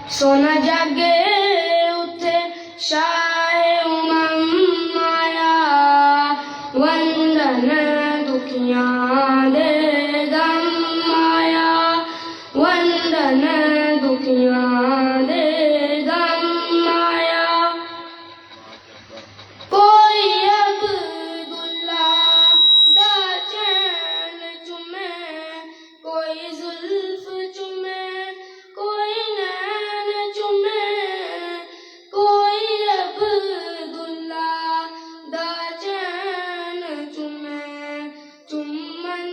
سونا جاگے اتے شاہ امم آیا وندن دکھیاں دے غم آیا وندن دکھیاں دے غم آیا کوئی عبداللہ دا چین چومے کوئی زلف چومے کوئی نین چومے کوئی عبداللہ دا چین چومے چومن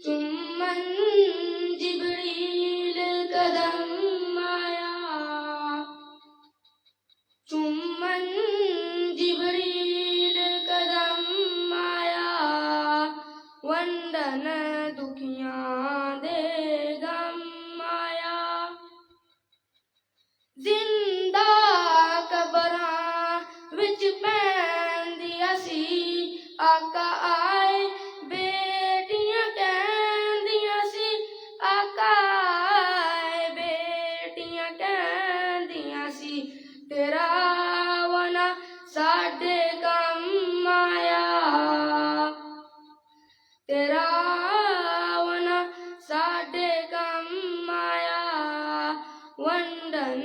چومن جبریل قدم آیا چومن جبریل قدم آیا وندن دکھیاں دے غم آیا زندہ قبراں وچ پیندیاں سی آقا آئے بیٹیاں کہندیاں سی آقا آئے بیٹیاں کہندیاں سی تیرا ونا ساڈے کم آیا تیرا ونا ساڈے کم آیا وندن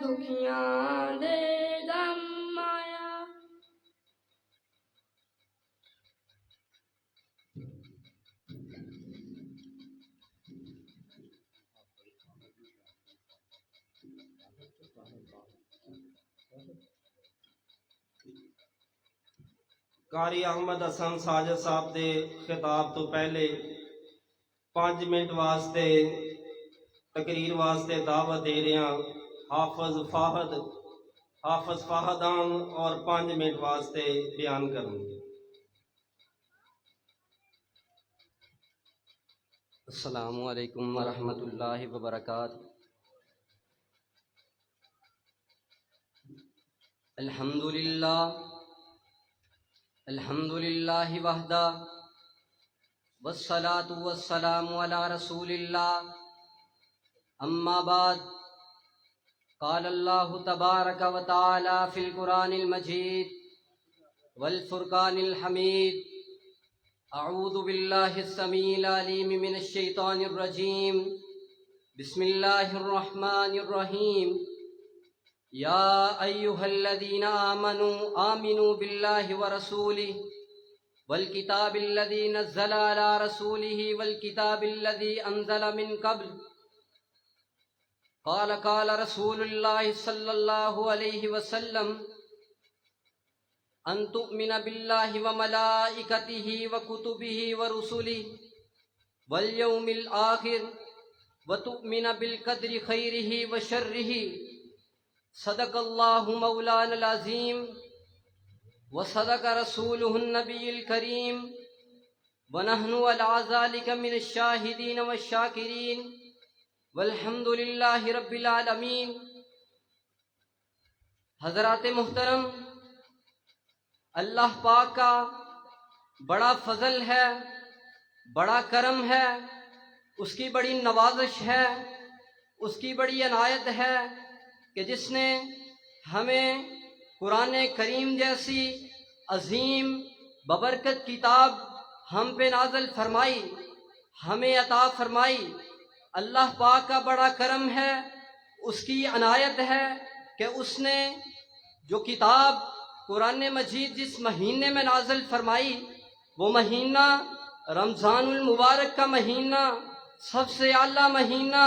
دکھیاں دے غم آیا قاری احمد حسن ساجد صاحب دے خطاب تو پہلے 5 منٹ واسطے تقریر واسطے دعوت دے رہے ہیں حافظ فاہدان اور 5 منٹ واسطے بیان کروں گے. السلام علیکم ورحمۃ اللہ وبرکاتہ. الحمد للہ وحدہ والصلاة والسلام علی رسول اللہ. اما بعد قال اللہ تبارک و تعالی فی القرآن المجید والفرقان الحمید. اعوذ باللہ السمیع العلیم من الشیطان الرجیم. بسم اللہ الرحمن الرحیم. یا ایہا الذین آمنوا آمنوا باللہ ورسولہ والکتاب الذی نزل علی رسولہ والکتاب الذی انزل من قبل. قال رسول اللہ صلی اللہ علیہ وسلم ان تؤمن باللہ وملائکتہ وکتبہ ورسلہ والیوم الآخر وتؤمن بالقدر خیرہ وشرہ. صدق اللہ مولانا العظیم وصدق رسولہ النبی الکریم ونحن علی ذلک من الشاہدین والشاکرین والحمد للہ رب العالمین. حضرات محترم، اللہ پاک کا بڑا فضل ہے، بڑا کرم ہے، اس کی بڑی نوازش ہے، اس کی بڑی عنایت ہے کہ جس نے ہمیں قرآن کریم جیسی عظیم ببرکت کتاب ہم پہ نازل فرمائی، ہمیں عطا فرمائی. اللہ پاک کا بڑا کرم ہے، اس کی عنایت ہے کہ اس نے جو کتاب قرآن مجید جس مہینے میں نازل فرمائی، وہ مہینہ رمضان المبارک کا مہینہ، سب سے اعلیٰ مہینہ،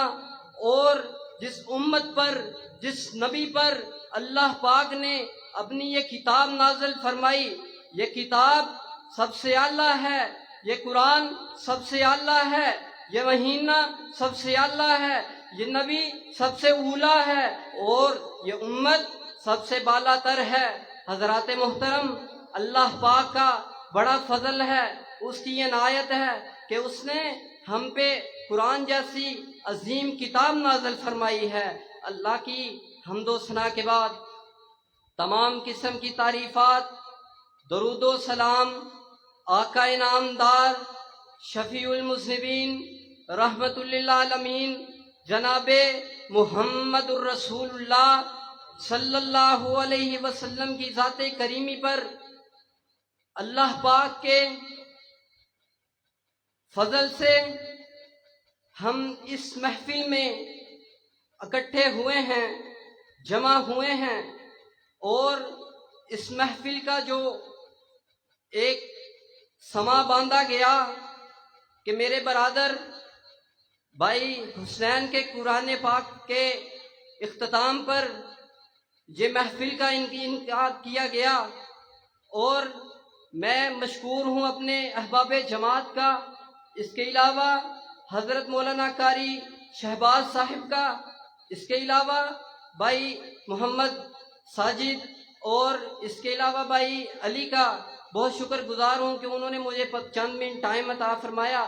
اور جس امت پر، جس نبی پر اللہ پاک نے اپنی یہ کتاب نازل فرمائی، یہ کتاب سب سے اعلیٰ ہے، یہ قرآن سب سے اعلیٰ ہے، یہ مہینہ سب سے اعلیٰ ہے، یہ نبی سب سے اولیٰ ہے، اور یہ امت سب سے بالا تر ہے. حضرات محترم، اللہ پاک کا بڑا فضل ہے، اس کی عنایت ہے کہ اس نے ہم پہ قرآن جیسی عظیم کتاب نازل فرمائی ہے. اللہ کی حمد و ثنا کے بعد تمام قسم کی تعریفات، درود و سلام آقا انعامدار شفیع المذنبین رحمت للعالمین جناب محمد الرسول اللہ صلی اللہ علیہ وسلم کی ذات کریمی پر اللہ پاک کے فضل سے ہم اس محفل میں اکٹھے ہوئے ہیں، جمع ہوئے ہیں، اور اس محفل کا جو ایک سما باندھا گیا کہ میرے برادر بھائی حسین کے قرآن پاک کے اختتام پر یہ محفل کا انعقاد کیا گیا، اور میں مشکور ہوں اپنے احباب جماعت کا، اس کے علاوہ حضرت مولانا قاری شہباز صاحب کا، اس کے علاوہ بھائی محمد ساجد، اور اس کے علاوہ بھائی علی کا بہت شکر گزار ہوں کہ انہوں نے مجھے چند منٹ ٹائم عطا فرمایا۔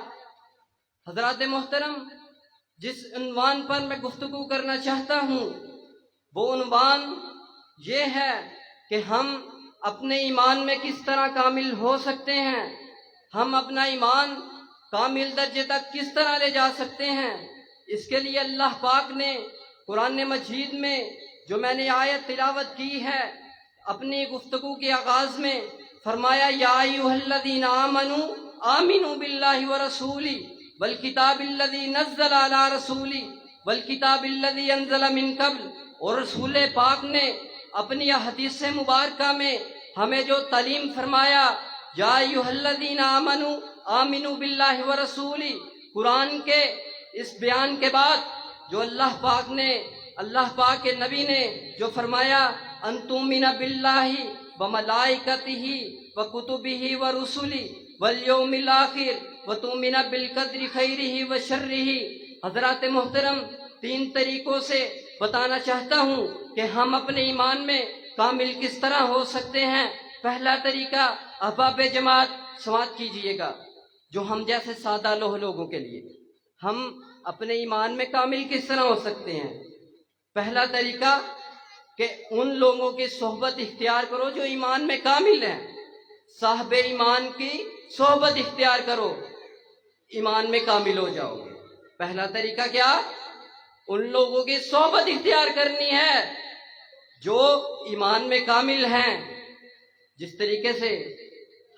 حضرات محترم، جس عنوان پر میں گفتگو کرنا چاہتا ہوں وہ عنوان یہ ہے کہ ہم اپنے ایمان میں کس طرح کامل ہو سکتے ہیں، ہم اپنا ایمان کامل درجے تک کس طرح لے جا سکتے ہیں۔ اس کے لیے اللہ پاک نے قرآن مجید میں جو میں نے آیت تلاوت کی ہے اپنی گفتگو کے آغاز میں فرمایا، یا ایھا الذین آمنوا آمنوا باللہ ورسولہ والکتاب الذی نزل علی رسولہ والکتاب الذی انزل من قبل، اور رسول پاک نے اپنی حدیث مبارکہ میں ہمیں جو تعلیم فرمایا، یا ایھا الذین آمنوا آمنوا باللہ ورسولہ، قرآن کے اس بیان کے بعد جو اللہ پاک کے نبی نے جو فرمایا، ان تؤمن باللہ وملائکتہ وکتبہ ورسلہ والیوم الآخر وتؤمن بالقدر خیرہ وشرہ۔ حضرات محترم، 3 طریقوں سے بتانا چاہتا ہوں کہ ہم اپنے ایمان میں کامل کس طرح ہو سکتے ہیں۔ پہلا طریقہ، احباب جماعت سماعت کیجئے گا، جو ہم جیسے سادہ لوگوں کے لیے ہم اپنے ایمان میں کامل کس طرح ہو سکتے ہیں۔ پہلا طریقہ کہ ان لوگوں کی صحبت اختیار کرو جو ایمان میں کامل ہیں، صاحب ایمان کی صحبت اختیار کرو، ایمان میں کامل ہو جاؤ گے۔ پہلا طریقہ کیا؟ ان لوگوں کی صحبت اختیار کرنی ہے جو ایمان میں کامل ہیں۔ جس طریقے سے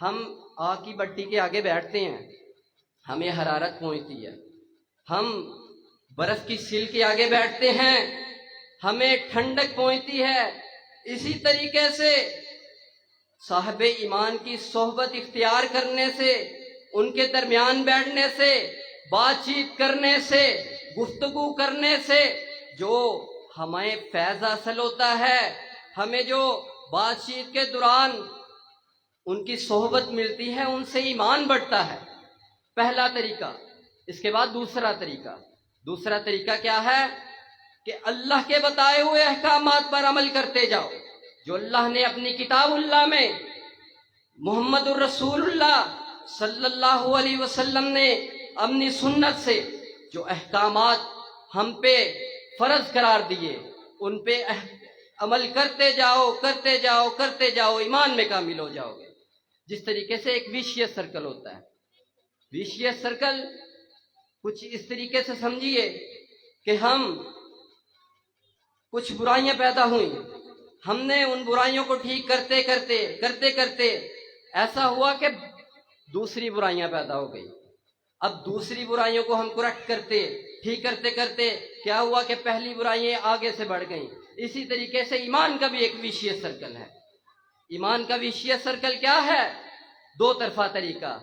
ہم آگ کی بٹی کے آگے بیٹھتے ہیں، ہمیں حرارت پہنچتی ہے، ہم برف کی سیل کے آگے بیٹھتے ہیں، ہمیں ٹھنڈک پہنچتی ہے، اسی طریقے سے صاحب ایمان کی صحبت اختیار کرنے سے، ان کے درمیان بیٹھنے سے، بات چیت کرنے سے، گفتگو کرنے سے جو ہمیں فیض حاصل ہوتا ہے، ہمیں جو بات چیت کے دوران ان کی صحبت ملتی ہے، ان سے ایمان بڑھتا ہے۔ پہلا طریقہ۔ اس کے بعد دوسرا طریقہ کیا ہے کہ اللہ کے بتائے ہوئے احکامات پر عمل کرتے جاؤ، جو اللہ نے اپنی کتاب اللہ میں محمد الرسول اللہ صلی اللہ علیہ وسلم نے اپنی سنت سے جو احکامات ہم پہ فرض قرار دیے، ان پہ عمل کرتے جاؤ، ایمان میں کامل ہو جاؤ گے۔ جس طریقے سے ایک ویشیس سرکل ہوتا ہے، ویشیس سرکل کچھ اس طریقے سے سمجھیے کہ ہم کچھ برائیاں پیدا ہوئیں، ہم نے ان برائیوں کو ٹھیک کرتے ایسا ہوا کہ دوسری برائیاں پیدا ہو گئی۔ اب دوسری برائیوں کو ہم کریکٹ ٹھیک کرتے کیا ہوا کہ پہلی برائیاں آگے سے بڑھ گئیں۔ اسی طریقے سے ایمان کا بھی ایک ویشیس سرکل ہے۔ ایمان کا ویشیس سرکل کیا ہے؟ 2 طرفہ طریقہ۔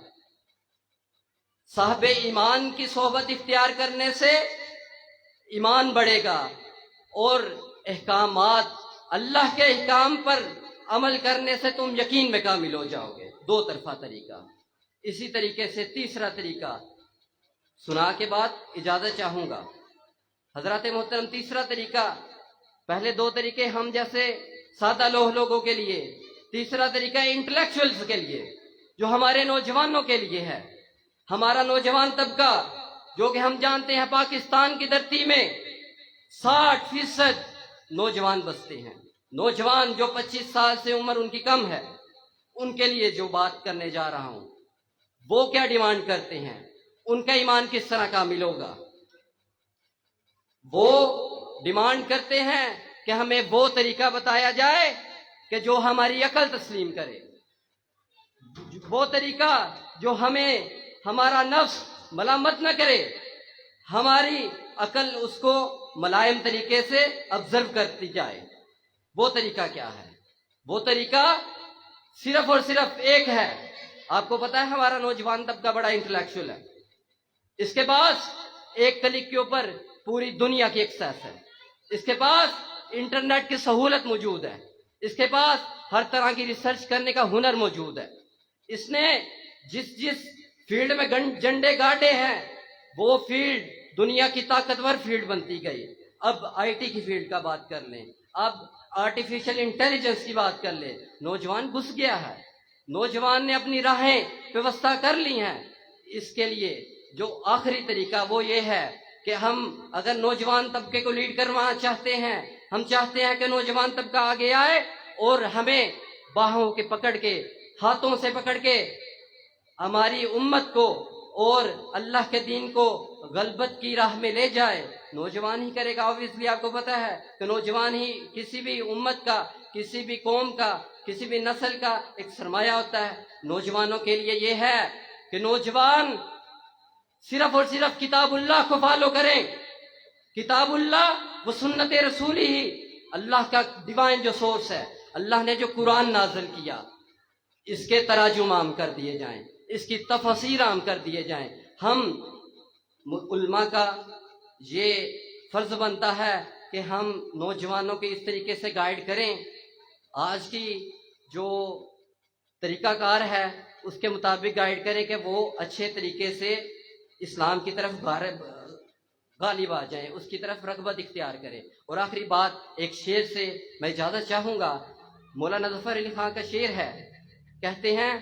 صاحب ایمان کی صحبت اختیار کرنے سے ایمان بڑھے گا، اور احکامات اللہ کے احکام پر عمل کرنے سے تم یقین میں کامل ہو جاؤ گے۔ 2 طرفہ طریقہ۔ اسی طریقے سے تیسرا طریقہ سنا کے بعد اجازت چاہوں گا۔ حضرات محترم، تیسرا طریقہ، پہلے 2 طریقے ہم جیسے سادہ لوگوں کے لیے، تیسرا طریقہ انٹلیکچوئلز کے لیے، جو ہمارے نوجوانوں کے لیے ہے۔ ہمارا نوجوان طبقہ جو کہ ہم جانتے ہیں پاکستان کی دھرتی میں 60% نوجوان بستے ہیں، نوجوان جو 25 سال سے عمر ان کی کم ہے، ان کے لیے جو بات کرنے جا رہا ہوں، وہ کیا ڈیمانڈ کرتے ہیں، ان کا ایمان کس طرح کامل ہوگا۔ وہ ڈیمانڈ کرتے ہیں کہ ہمیں وہ طریقہ بتایا جائے کہ جو ہماری عقل تسلیم کرے، وہ طریقہ جو ہمیں ہمارا نفس ملامت نہ کرے، ہماری عقل اس کو ملائم طریقے سے آبزرو کرتی جائے۔ وہ طریقہ کیا ہے؟ وہ طریقہ صرف اور صرف ایک ہے۔ آپ کو پتا ہے ہمارا نوجوان طبقہ بڑا انٹلیکچوئل ہے، اس کے پاس ایک کلک کے اوپر پوری دنیا کی ایکسیس ہے، اس کے پاس انٹرنیٹ کی سہولت موجود ہے، اس کے پاس ہر طرح کی ریسرچ کرنے کا ہنر موجود ہے۔ اس نے جس فیلڈ میں جنڈے گاڑے ہیں وہ فیلڈ دنیا کی طاقتور فیلڈ بنتی گئی۔ اب آئی ٹی کی فیلڈ کا بات کر لیں، اب آرٹیفیشل انٹیلیجنس کی بات کر لیں، نوجوان گھس گیا ہے، نوجوان نے اپنی راہیں ویوستھا کر لی ہیں۔ اس کے لیے جو آخری طریقہ وہ یہ ہے کہ ہم اگر نوجوان طبقے کو لیڈ کروانا چاہتے ہیں، ہم چاہتے ہیں کہ نوجوان طبقہ آگے آئے اور ہمیں باہوں کے پکڑ کے، ہاتھوں سے پکڑ کے ہماری امت کو اور اللہ کے دین کو غلبت کی راہ میں لے جائے۔ نوجوان ہی کرے گا۔ اوبویسلی آپ کو پتا ہے کہ نوجوان ہی کسی بھی امت کا، کسی بھی قوم کا، کسی بھی نسل کا ایک سرمایہ ہوتا ہے۔ نوجوانوں کے لیے یہ ہے کہ نوجوان صرف اور صرف کتاب اللہ کو فالو کریں۔ کتاب اللہ وہ سنت رسول ہی، اللہ کا ڈیوائن جو سورس ہے، اللہ نے جو قرآن نازل کیا، اس کے تراجم عام کر دیے جائیں، اس کی تفسیر عام کر دیے جائیں۔ ہم علماء کا یہ فرض بنتا ہے کہ ہم نوجوانوں کے اس طریقے سے گائیڈ کریں، آج کی جو طریقہ کار ہے اس کے مطابق گائیڈ کریں کہ وہ اچھے طریقے سے اسلام کی طرف غالب آ جائیں، اس کی طرف رغبت اختیار کریں۔ اور آخری بات ایک شعر سے میں اجازت چاہوں گا۔ مولانا ظفر علی خان کا شعر ہے، کہتے ہیں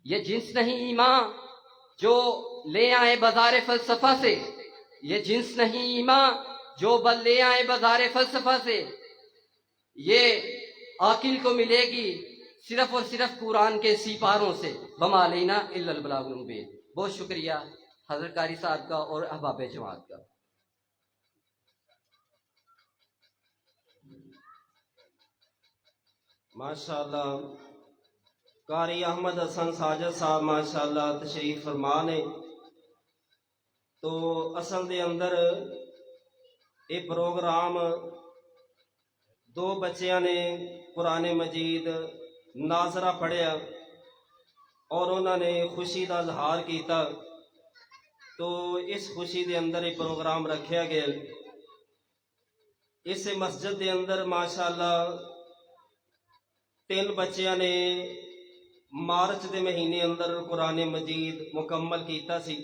یہ جنس نہیں ایمان جو لے آئے بازار فلسفہ سے، یہ جنس نہیں ایمان جو لے آئے بازار فلسفہ سے، یہ عاقل کو ملے گی صرف اور صرف قرآن کے سپاروں سے۔ وما علینا الا البلاغ المبین۔ بہت شکریہ حضرت قاری صاحب کا اور احباب جماعت کا۔ ماشاءاللہ قاری احمد حسن ساجد صاحب ماشاءاللہ تشریف فرما نے۔ تو اصل دے اندر یہ پروگرام دو بچیاں نے قرآن مجید ناظرہ پڑھیا اور انہوں نے خوشی کا اظہار کیتا، تو اس خوشی دے اندر یہ پروگرام رکھیا گیا۔ اس مسجد دے اندر ماشاءاللہ 3 بچیاں نے مارچ دے مہینے اندر قرآن مجید مکمل کیتا سی،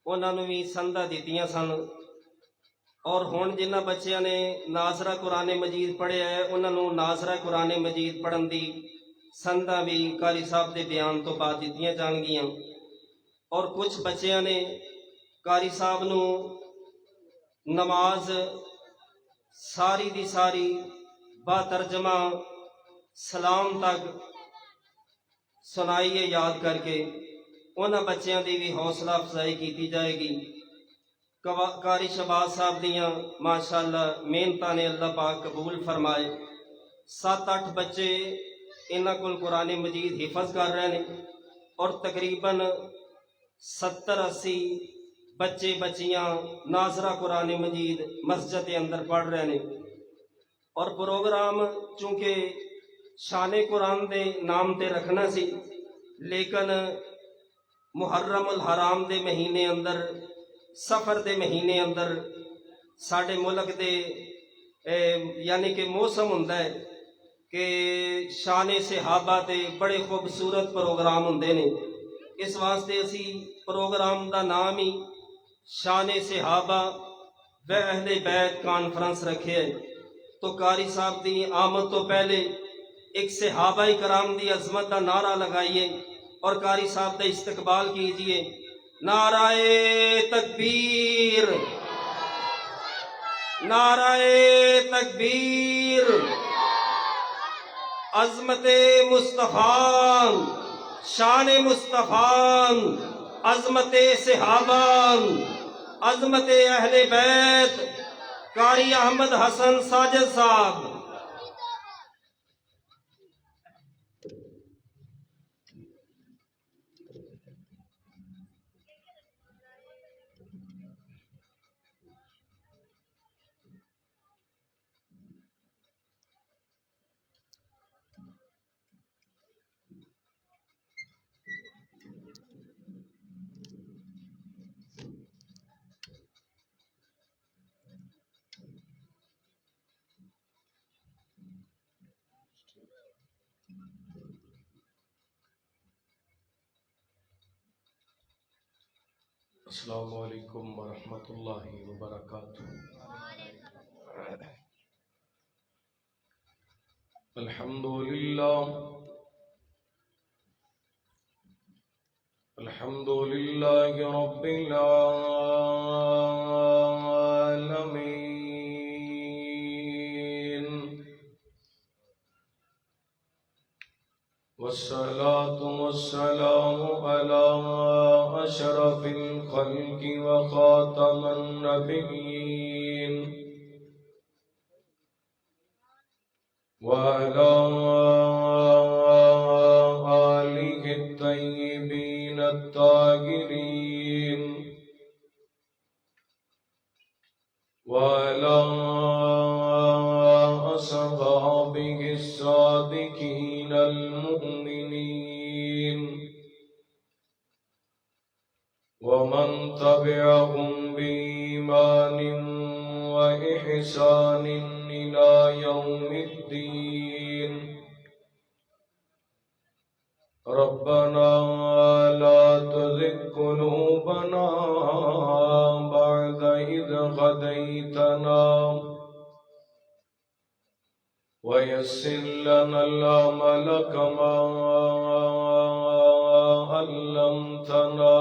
انہوں نے بھی سندہ دیتیاں سن، اور ہن جنہ بچیاں نے ناظرہ قرآن مجید پڑھیا ہے انہوں نے ناظرہ قرآن مجید پڑھن دی سندہ بھی قاری صاحب دے بیان تو بعد دیتیاں جان گیاں، اور کچھ بچیاں نے قاری صاحب نو نماز ساری دی ساری با ترجمہ سلام تک سنائیے یاد کر کے، انہاں بچیاں دی بھی حوصلہ افزائی کیتی جائے گی۔ قاری شہباز صاحب دیاں ماشاءاللہ محنتاں نے اللہ پاک قبول فرمائے۔ 7-8 بچے انہاں کول قرآن مجید حفظ کر رہے ہیں، اور تقریباً 70-80 بچے بچیاں ناظرہ قرآن مجید مسجد کے اندر پڑھ رہے ہیں۔ اور پروگرام چونکہ شان قرآن دے نام تے رکھنا سی، لیکن محرم الحرام دے مہینے اندر، سفر دے مہینے اندر ساڑے ملک دے یعنی کہ موسم ہوندا ہے کہ شان صحابہ تے بڑے خوبصورت پروگرام ہوندے نے، اس واسطے اسی پروگرام دا نام ہی شان صحابہ و اہل بیت کانفرنس رکھے ہے۔ تو قاری صاحب دی آمد تو پہلے ایک صحابہ کرام دی عظمت دا نعرہ لگائیے اور قاری صاحب دا استقبال کیجئے۔ نعرہ تکبیر، نعرہ تکبیر، عظمت مصطفیٰ، شان مصطفیٰ، عظمت صحابہ، عظمت اہل بیت، قاری احمد حسن ساجد صاحب، السلام علیکم ورحمۃ اللہ وبرکاتہ۔ الحمد للہ، الحمد للہ رب العالمین، والصلاة والسلام على أشرف الخلق وخاتم النبيين، وعلى آله الطيبين الطاهرين، وعلى أصحابه الصادقين المؤمنين، ومن تبعهم بإيمان وإحسان إلى يوم الدين. ربنا لا تزغ قلوبنا بعد إذ هديتنا ويسر لنا العمل كما علمتنا،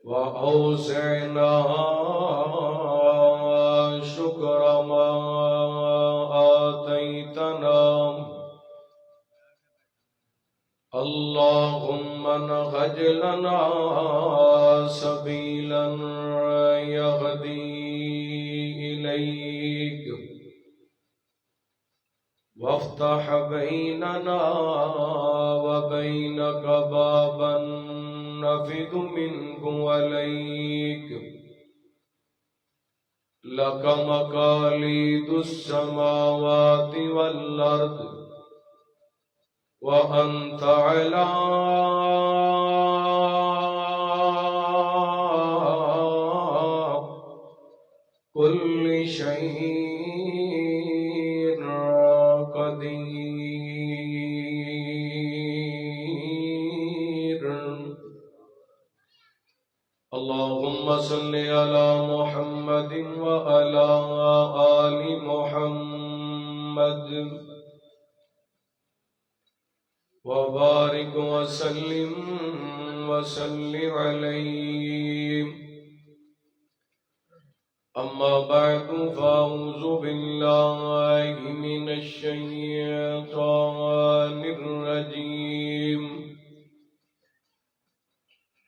وأوزعنا شكر ما آتيتنا. اللهم انهج لنا سبيلا يهدي إليك، وافتح بيننا وبينك بابا نفذ منه عليك، لك مقاليد السماوات والأرض، وأنت على كل شيء قدير. اللهم صل على محمد وعلى آل محمد، وبارك وسلم عليه. أما بعد، فأعوذ بالله من الشيطان الرجيم.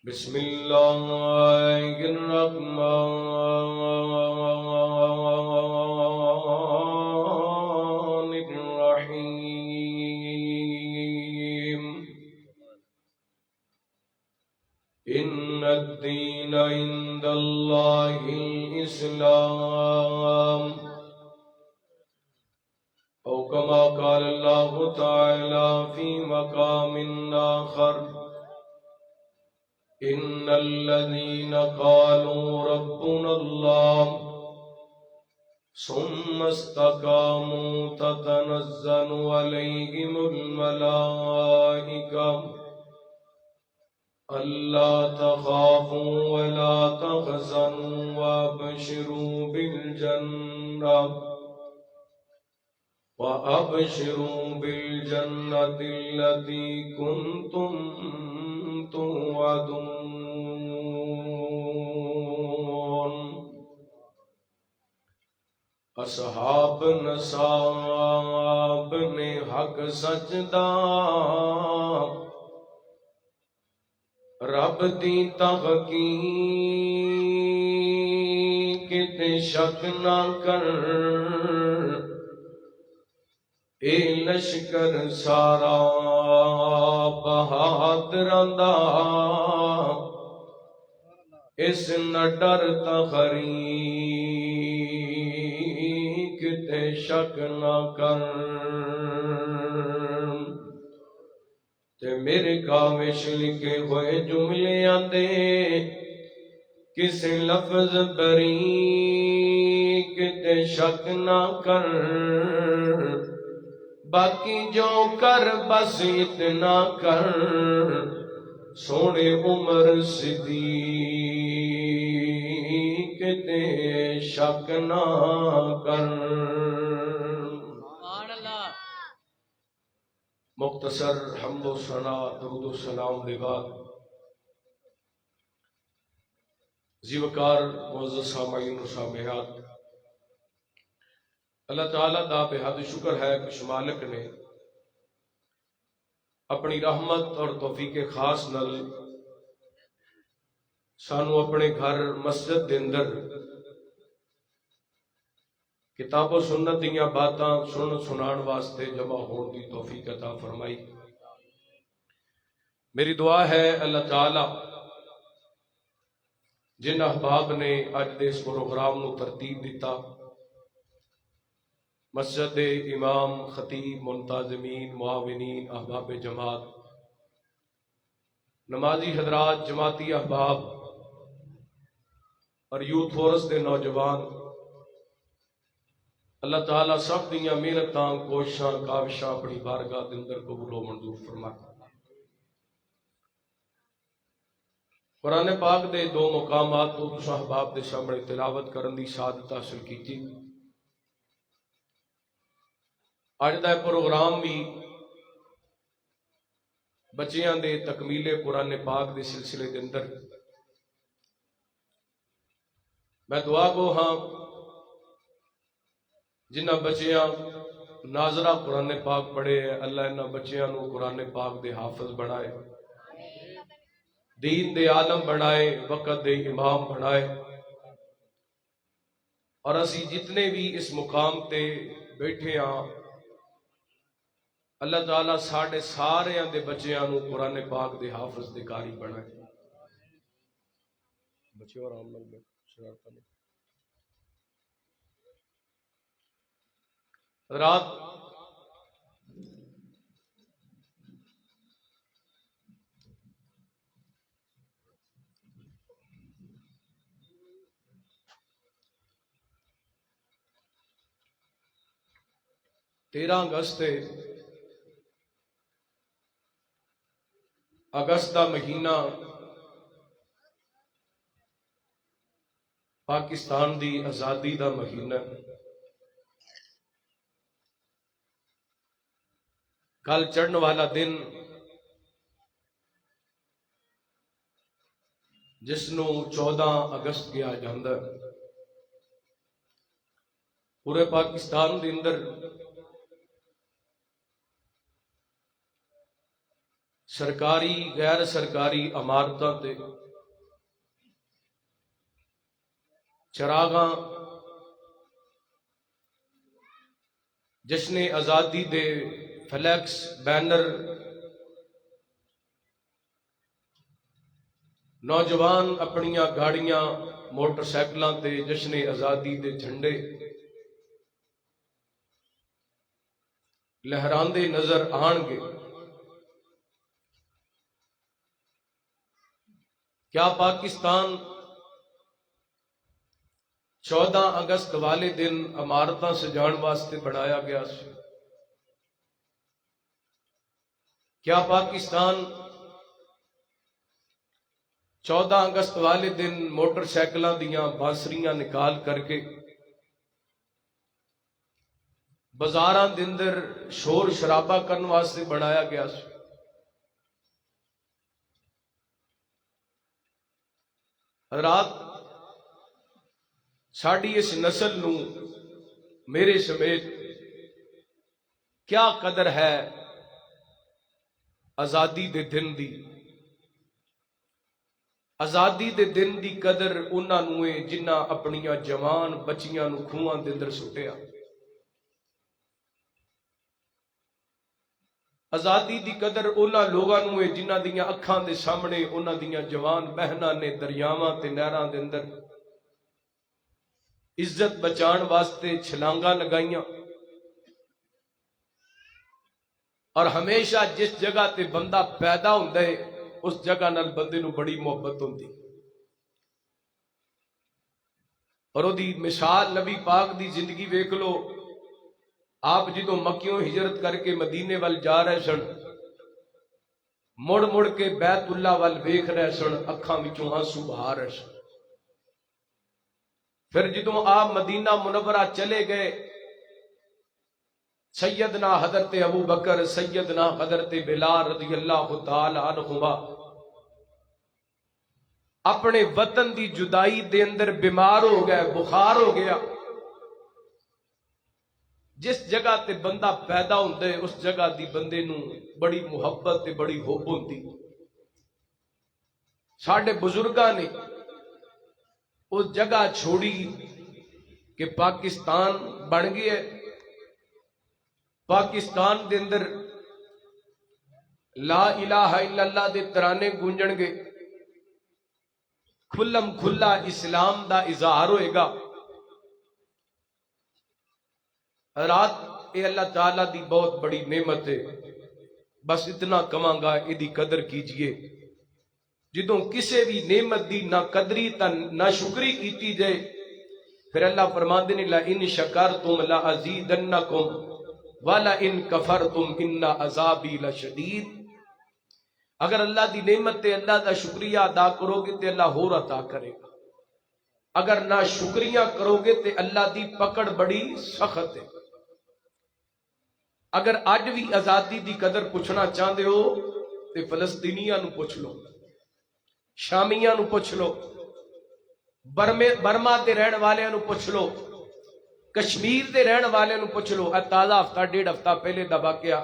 بسم الله الرحمن الرحيم. إن الدين عند الله الإسلام، أو كما قال الله تعالى في مقام آخر: إن الذين قالوا ربنا الله ثم استقاموا تتنزل عليهم الملائكة ألا تخافوا ولا تحزنوا وأبشروا بالجنة التي كنتم توعدون. اصحاب نصاب نے حق سجدہ رب دی تحقیق کتے شک نہ کر اے لشکر سارا بہادراں دا اس نہ ڈر تخری کتے شک نہ کر تے میرے کاوش لکھے ہوئے جملے آندے کسی لفظ بریک تے شک نہ کر باقی جو کر بس اتنا کر سونے عمر صدیق تے شک نہ کر مختصر حمد و ثنا درود و سلام دے بعد زیوکار معزز سامعین و سامعات، اللہ تعالیٰ دا بے حد شکر ہے کہ مالک نے اپنی رحمت اور توفیق خاص نل سانو اپنے گھر مسجد دے اندر کتاب و سنت دیاں باتاں سنان واسطے جمع ہون دی توفیق عطا فرمائی۔ میری دعا ہے اللہ تعالیٰ جن احباب نے اج دے اس پروگرام نو ترتیب دیتا، مسجد امام، خطیب، منتظمین، معاونین، احباب جماعت، نمازی حضرات، جماعتی احباب اور یوتھ فورس دے نوجوان، اللہ تعالیٰ سب دیاں محنتاں، کوششاں، کاوشاں اپنی بارگاہ دے اندر قبول و منظور فرمائے۔ قرآن پاک دے دو مقامات تو تساں احباب دے سامنے تلاوت کرن دی سعادت حاصل کیتی۔ اج دا پروگرام بھی بچیاں دے تکمیل قرآن پاک دے سلسلے دے اندر میں دعا گو ہاں جنہ بچیاں ناظرہ قرآن پاک پڑھے ہیں، اللہ انہاں بچیاں نو قرآن پاک دے حافظ بنائے، دین دے عالم بنائے، وقت دے امام بنائے، اور اسی جتنے بھی اس مقام تے بیٹھے ہاں اللہ تعالیٰ ساڑھے سارے دے بچیاں نو قرآن پاک دے حافظ دے کاری بنائے۔ بچے اور آمن میں شرارتہ نہیں رات اگست کا مہینہ پاکستان دی آزادی دا مہینہ، کل چڑھن والا دن جس نو 14 اگست کیا جاندہ ہے، پورے پاکستان دے اندر سرکاری غیر سرکاری عمارتاں تے چراغاں جشن آزادی دے فلیکس بینر نوجوان اپنیاں گاڑیاں موٹر سائیکلاں تے جشن آزادی دے جھنڈے لہراندے نظر آن گے۔ کیا پاکستان 14 اگست والے دن عمارتاں سجان واسطے بنایا گیا سی؟ کیا پاکستان 14 اگست والے دن موٹر سائیکلاں دیاں بانسریاں نکال کر کے بازاراں دے اندر شور شرابہ کرن واسطے بنایا گیا سی؟ حضرات، ساڑی اس نسل نو میرے سمیت کیا قدر ہے آزادی دے دن دی؟ آزادی دے دن دی قدر انہاں نوں ہے جنہاں اپنیاں جوان بچیاں نوں کھوہاں دے اندر سٹیا۔ آزادی دی قدر انہاں لوگاں نوں ہے جنہاں دیاں اکھاں دے سامنے انہاں دیاں جوان بہناں نے دریاواں تے نہراں دے اندر عزت بچان واسطے چھلانگاں لگائیاں، اور ہمیشہ جس جگہ تے بندہ پیدا ہوندا ہے اس جگہ نال بندے نوں بڑی محبت ہوندی، اور او دی مثال نبی پاک دی زندگی ویکھ لو۔ آپ جدوں مکیوں ہجرت کر کے مدینے وال جا رہے سن، مڑ مڑ کے بیت اللہ وال ویکھ رہے سن، اکھاں وچوں آنسو بہا رہے سن۔ پھر جدوں آپ مدینہ منورہ چلے گئے، سیدنا حضرت ابو بکر، سیدنا حضرت بلال رضی اللہ تعالی عنہما اپنے وطن دی جدائی دے اندر بیمار ہو گئے، بخار ہو گیا۔ جس جگہ تے بندہ پیدا ہوندا ہے اس جگہ دی بندے نوں بڑی محبت تے بڑی حب ہوندی۔ ساڈے بزرگاں نے اس جگہ چھوڑی کہ پاکستان بن گیا، پاکستان دے اندر لا الہ الا اللہ دے ترانے گونجن گے، کھلم کھلا اسلام دا اظہار ہوئے گا۔ رات اے اللہ تعالیٰ دی بہت بڑی نعمت ہے، بس اتنا کماں گا ایدی قدر کیجئے۔ جدوں کسے بھی نعمت دی نہ قدری تا نہ شکری کیتی جائے، پھر اللہ فرماندے نے لَإِن شَكَرْتُمْ لَأَزِيدَنَّكُمْ وَلَإِن كَفَرْتُمْ إِنَّ عَذَابِي لَشَدِيدٌ۔ اگر اللہ دی نعمت تے اللہ دا شکریہ ادا کرو گے تے اللہ ہور عطا کرے گا، اگر نہ شکریہ کرو گے تے اللہ دی پکڑ بڑی سخت ہے۔ اگر اج بھی آزادی دی قدر پوچھنا چاہتے ہو تے فلسطینیاں نو پوچھ لو، شامیاں نو پوچھ لو، برما دے رہن والے نو پوچھ لو، کشمیر دے رہن والے نو پوچھ لو۔ تازہ ہفتہ ڈیڑھ ہفتہ پہلے دا واقعہ،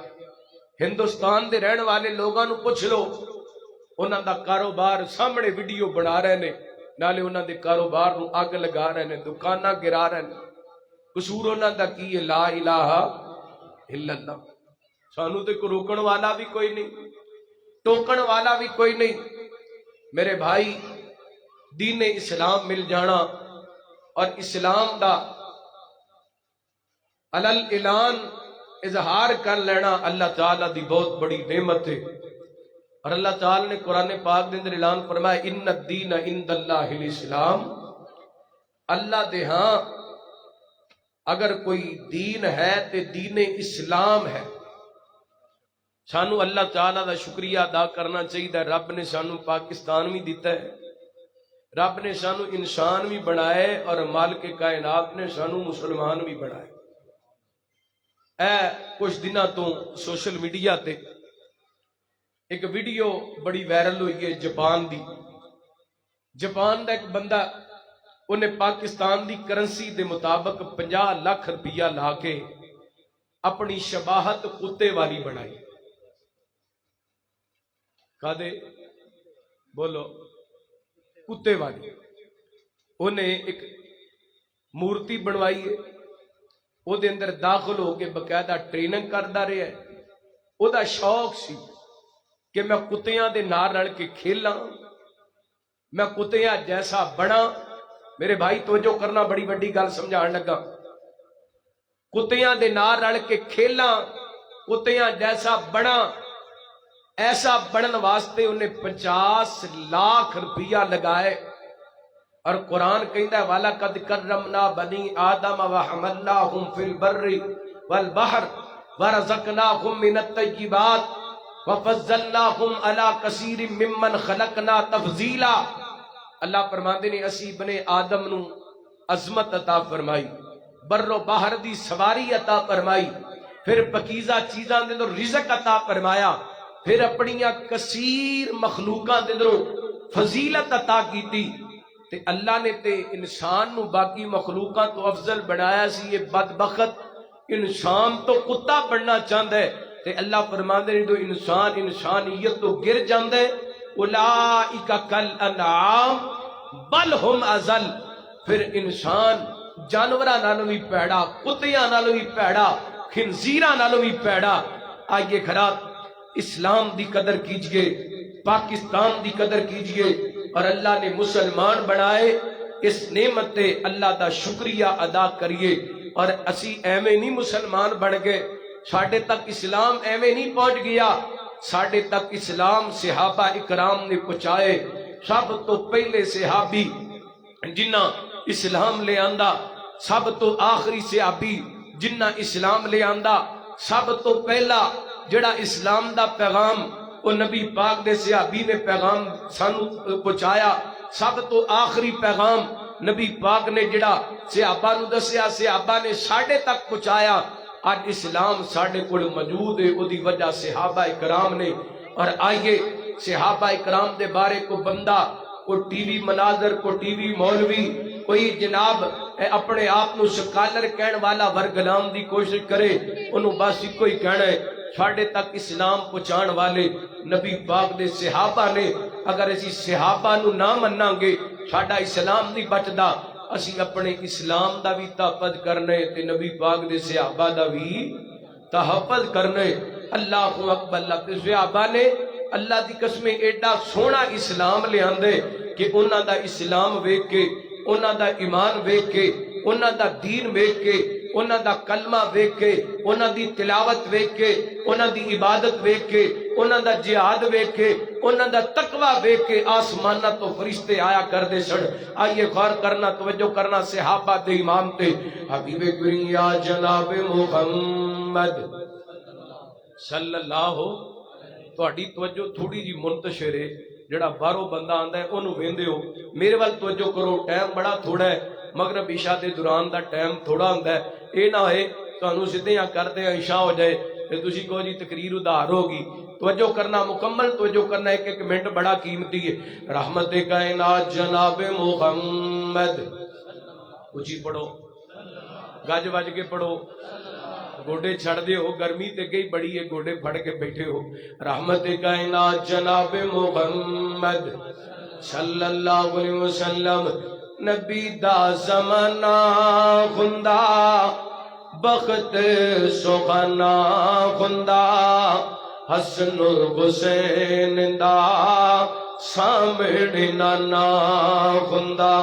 ہندوستان دے رہن والے لوگاں نو پوچھ لو، انہاں دا کاروبار سامنے ویڈیو بنا رہے نے، نالے انہاں دے کاروبار نو اگ لگا رہے نے، دکاناں گرا رہے نے۔ قصور انہاں دا کی ہے؟ لا الہ الا اللہ۔ سانو تے کوئی روکن والا بھی کوئی نہیں، ٹوکن والا بھی کوئی نہیں۔ میرے بھائی، دین اسلام مل جانا اور اسلام دا علل اعلان اظہار کر لینا اللہ تعالیٰ دی بہت بڑی نعمت ہے۔ اور اللہ تعالیٰ نے قرآن پاک دے اندر اعلان فرمایا ان الدین عند اللہ الاسلام، اللہ دے ہاں اگر کوئی دین ہے تے دین اسلام ہے۔ سانو اللہ تعالیٰ دا شکریہ ادا کرنا چاہیے۔ رب نے سانو پاکستان بھی دیتا ہے، رب نے سانو انسان بھی بنائے، اور مالک کائنات نے سانو مسلمان بھی بنائے۔ کچھ دنوں تو سوشل میڈیا تے ایک ویڈیو بڑی وائرل ہوئی ہے جاپان دی۔ جاپان دا ایک بندہ انہیں پاکستان دی کرنسی دے مطابق 50 لاکھ روپیہ لا کے اپنی شباہت کتے والی بنائی۔ کدے بولو؟ کتے والی۔ انہیں ایک مورتی بنوائی ہے، وہ دے اندر داخل ہو کے باقاعدہ ٹریننگ کرتا رہا ہے۔ وہ دا شوق سی کہ میں کتیاں دے نال رل کے کھیلاں، میں کتیاں جیسا بنا۔ میرے بھائی توجہ کرنا، بڑی بڑی گل سمجھان لگا۔ کتیاں دے نال رل کے کھیلاں، کتیاں جیسا بنا۔ ایسا بنن واسطے انہیں 50 لاکھ روپیہ لگائے۔ اور قرآن کہتا ہے وَلَقَدْ كَرَّمْنَا بَنِي آدَمَ وَحَمَلْنَاهُمْ فِي الْبَرِّ وَالْبَحْرِ وَرَزَقْنَاهُمْ مِنَ الطَّيِّبَاتِ وَفَضَّلْنَاهُمْ عَلَى كَثِيرٍ مِّمَّنْ خَلَقْنَا تَفْضِيلًا۔ اللہ فرماندے نے اسی بنے آدم نو عظمت عطا فرمائی، بر و بحر دی سواری عطا فرمائی، پھر پکیزہ چیزاں دے اندر رزق عطا فرمایا، پھر اپنیاں کثیر مخلوقاں دے اندر فضیلت عطا کیتی۔ تے اللہ نے تے انسان نو باقی مخلوقاں تو افضل بنایا سی۔ یہ بدبخت انسان تو کتا بننا چاہتا ہے، تے اللہ فرماندے نے جو انسان انسانیت تو گر جاندے اولئک کل انعام بل ہم اضل، پھر انسان جانوراں نالوں بھی پیڑا، کتیاں نالوں بھی پیڑا، خنزیراں نالوں بھی پیڑا۔ آئیے خراب اسلام دی قدر کیجئے، پاکستان دی قدر کیجئے، اور اللہ نے مسلمان بنائے، اس نعمت تے اللہ دا شکریہ ادا کریے۔ اور اسی ایویں نہیں مسلمان بن گئے، ساڈے تک اسلام ایویں نہیں پہنچ گیا، ساڈے تک اسلام صحابہ اکرام نے پہنچائے۔ سب تو پہلے صحابی جنہ اسلام لے آندا، سب تو آخری صحابی جنہ اسلام لے آندا، سب تو پہلا جڑا اسلام دا پیغام وہ نبی پاک دے صحابی نے پیغام سانو پہنچایا، سب تو آخری پیغام نبی پاک نے جڑا صحابہ نو دسیا، صحابہ نے ساڈے تک پہنچایا۔ آج اسلام ساڈے کول موجود ہے، او دی وجہ صحابہ اکرام نے۔ اور آئیے صحابہ اکرام دے بارے کو بندہ، کوئی ٹی وی مناظر، کوئی ٹی وی مولوی، کوئی جناب اپنے آپ نو سکالر کہن والا ورگلام دی کوشش کرے، انہوں بس ایک ہی کہنا ہے ساڈے تک اسلام پہنچان والے نبی پاک دے صحابہ نے۔ اگر اسی صحابہ نو نہ مناں گے ساڈا اسلام نہیں بچدا، اسی اپنے اسلام دا بھی تحفظ کرنے تے نبی پاک دے صحابہ دا بھی تحفظ کرنے۔ اللہ اکبر۔ اللہ کے صحابہ نے اللہ دی قسم ایڈا سونا اسلام لے آندے کہ انہاں دا اسلام ویکھ کے، انہاں دا ایمان ویکھ کے، انہاں دا دین ویکھ کے، انہاں دا کلمہ ویکھ کے، انہاں دی تلاوت ویکھ کے، انہاں دی عبادت ویکھ کے، انہاں دا جہاد ویکھ کے، انہاں دا تقوی ویکھ کے آسمانہ تو فرشتے آیا کر دے سن۔ آئیے غور کرنا، توجہ کرنا صحابہ دے امام تے حبیب کریم یا جناب محمد صلی اللہ تہاڈی توجہ تھوڑی جی منتشر ہے، جڑا باہروں بندہ آندا ہے انہوں ویندے ہو، میرے وال توجہ کرو، ٹائم بڑا تھوڑا ہے، مغرب عشاء دے دوران دا ٹائم تھوڑا ہوندا ہے، اے نہ ہوئے تانوں سدھیاں کردے عشاء ہو جائے تے تسی کہو جی تقریر ادھار ہوگی۔ توجہ کرنا، مکمل توجہ کرنا، ایک ایک منٹ بڑا قیمتی ہے۔ رحمت کائنات جناب محمد، اچھی پڑھو، گج وج کے پڑھو، گوڑے چھڑ دے ہو، گرمی تے گئی بڑی ہے، گوڑے پھڑ کے بیٹھے ہو۔ رحمت کائنات جناب محمد صلی اللہ علیہ وسلم، نبی دا زمانہ خندہ بخت سخنا خندہ، حسن حسین دا سامنے نانا خندہ۔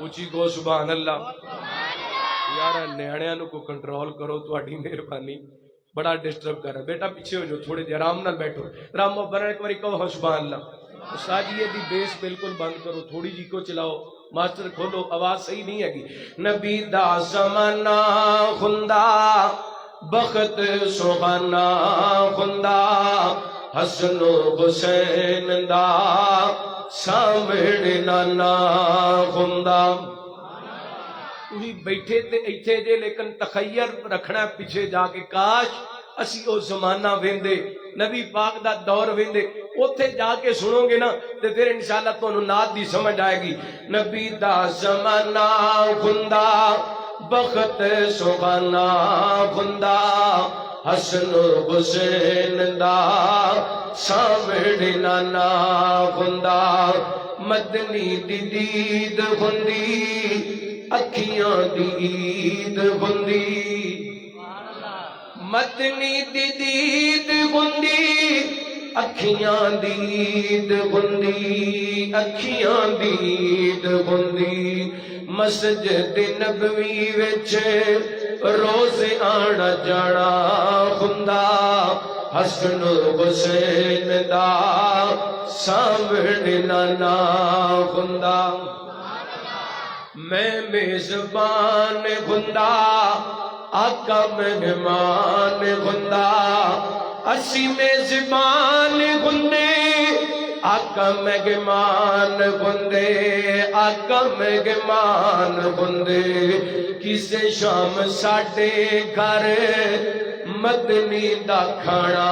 اچھی گو سبحان اللہ۔ یار نیاڑیاں نو کو کنٹرول کرو، تہاڈی مہربانی، بڑا ڈسٹرب کر رہا ہے۔ بیٹا پیچھے ہو جو، تھوڑے جے آرام نال بیٹھو، رام برن ایک باری کہو سبحان اللہ۔ استاد جی دی بیس بالکل بند کرو، تھوڑی جی کو چلاؤ، ماسٹر کھولو، آواز صحیح نہیں ہے گی۔ نبی دا زمانہ خندہ بخت سخنا خندہ، حسن و حسین دا سامنے نانا خندہ۔ تھی بیٹھے تے ایتھے جے، لیکن تخیر رکھنا پیچھے جا کے، کاش اسی او زمانہ ویندے، نبی پاک دا دور ویندے، اوتھے جا کے سنو گے نا تے پھر انشاءاللہ تانوں نعت دی سمجھ آئے گی۔ نبی دا زمانہ خندہ بخت سخنا خندہ، حسن حسین دا سامنے نانا خندہ، مدنی دی دید خندی اکھیاں دی عید خندی، مدنی دی دید خندی اکھیاں دی عید خندی، اکھیاں دی عید خندی، مسجد نبوی وچ روز آنا جانا خندہ، حسن حسین دا سامنے نانا خندہ۔ میں میزبان خندہ آقا مہمان خندہ، اسی میزبان خندے آقا مہمان خندے، آقا مہمان خندے، کسے شام ساڈے گھر مدنی دا کھانا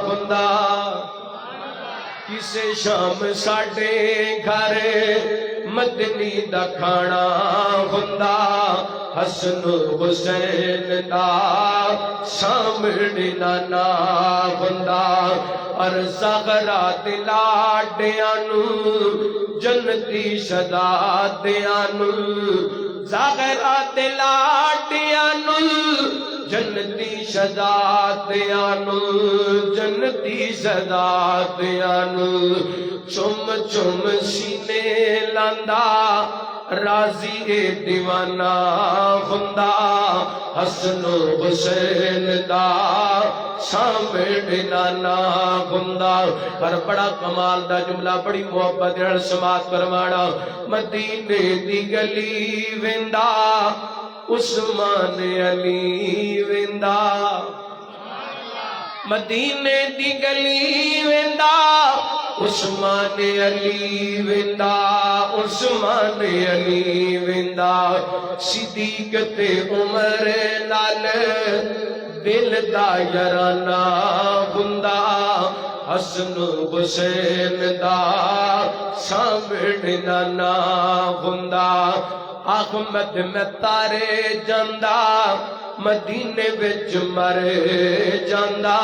خندہ، کسے شام ساڈے گھر مدنی دا کھانا ہوندا حسن حسین دا سامنے نانا ہوندا اور زغرا دے لاڈیاں نوں جنتی شہزادیاں نوں زغرا دے لاڈیاں نوں جنتی شہزادیاں نوں جنتی شہزادیاں نوں چم چم سینے لاندا راضی اے دیوانہ ہوندا حسن حسین دا سامنے نانا ہوندا پر بڑا کمال دا جملہ بڑی محبت نال سماعت فرمانا مدینے دی گلی ویندا عثمان علی ویندا مدینے دی گلی ویندا عثمان علی ویندا عثمان علی ویندا صدیق تے عمر نال دل دا یارانہ ہوندا حسن حسین دا سامنے نانا ہوندا احمد میں تارے جاندا مدینے وچ مر جاندا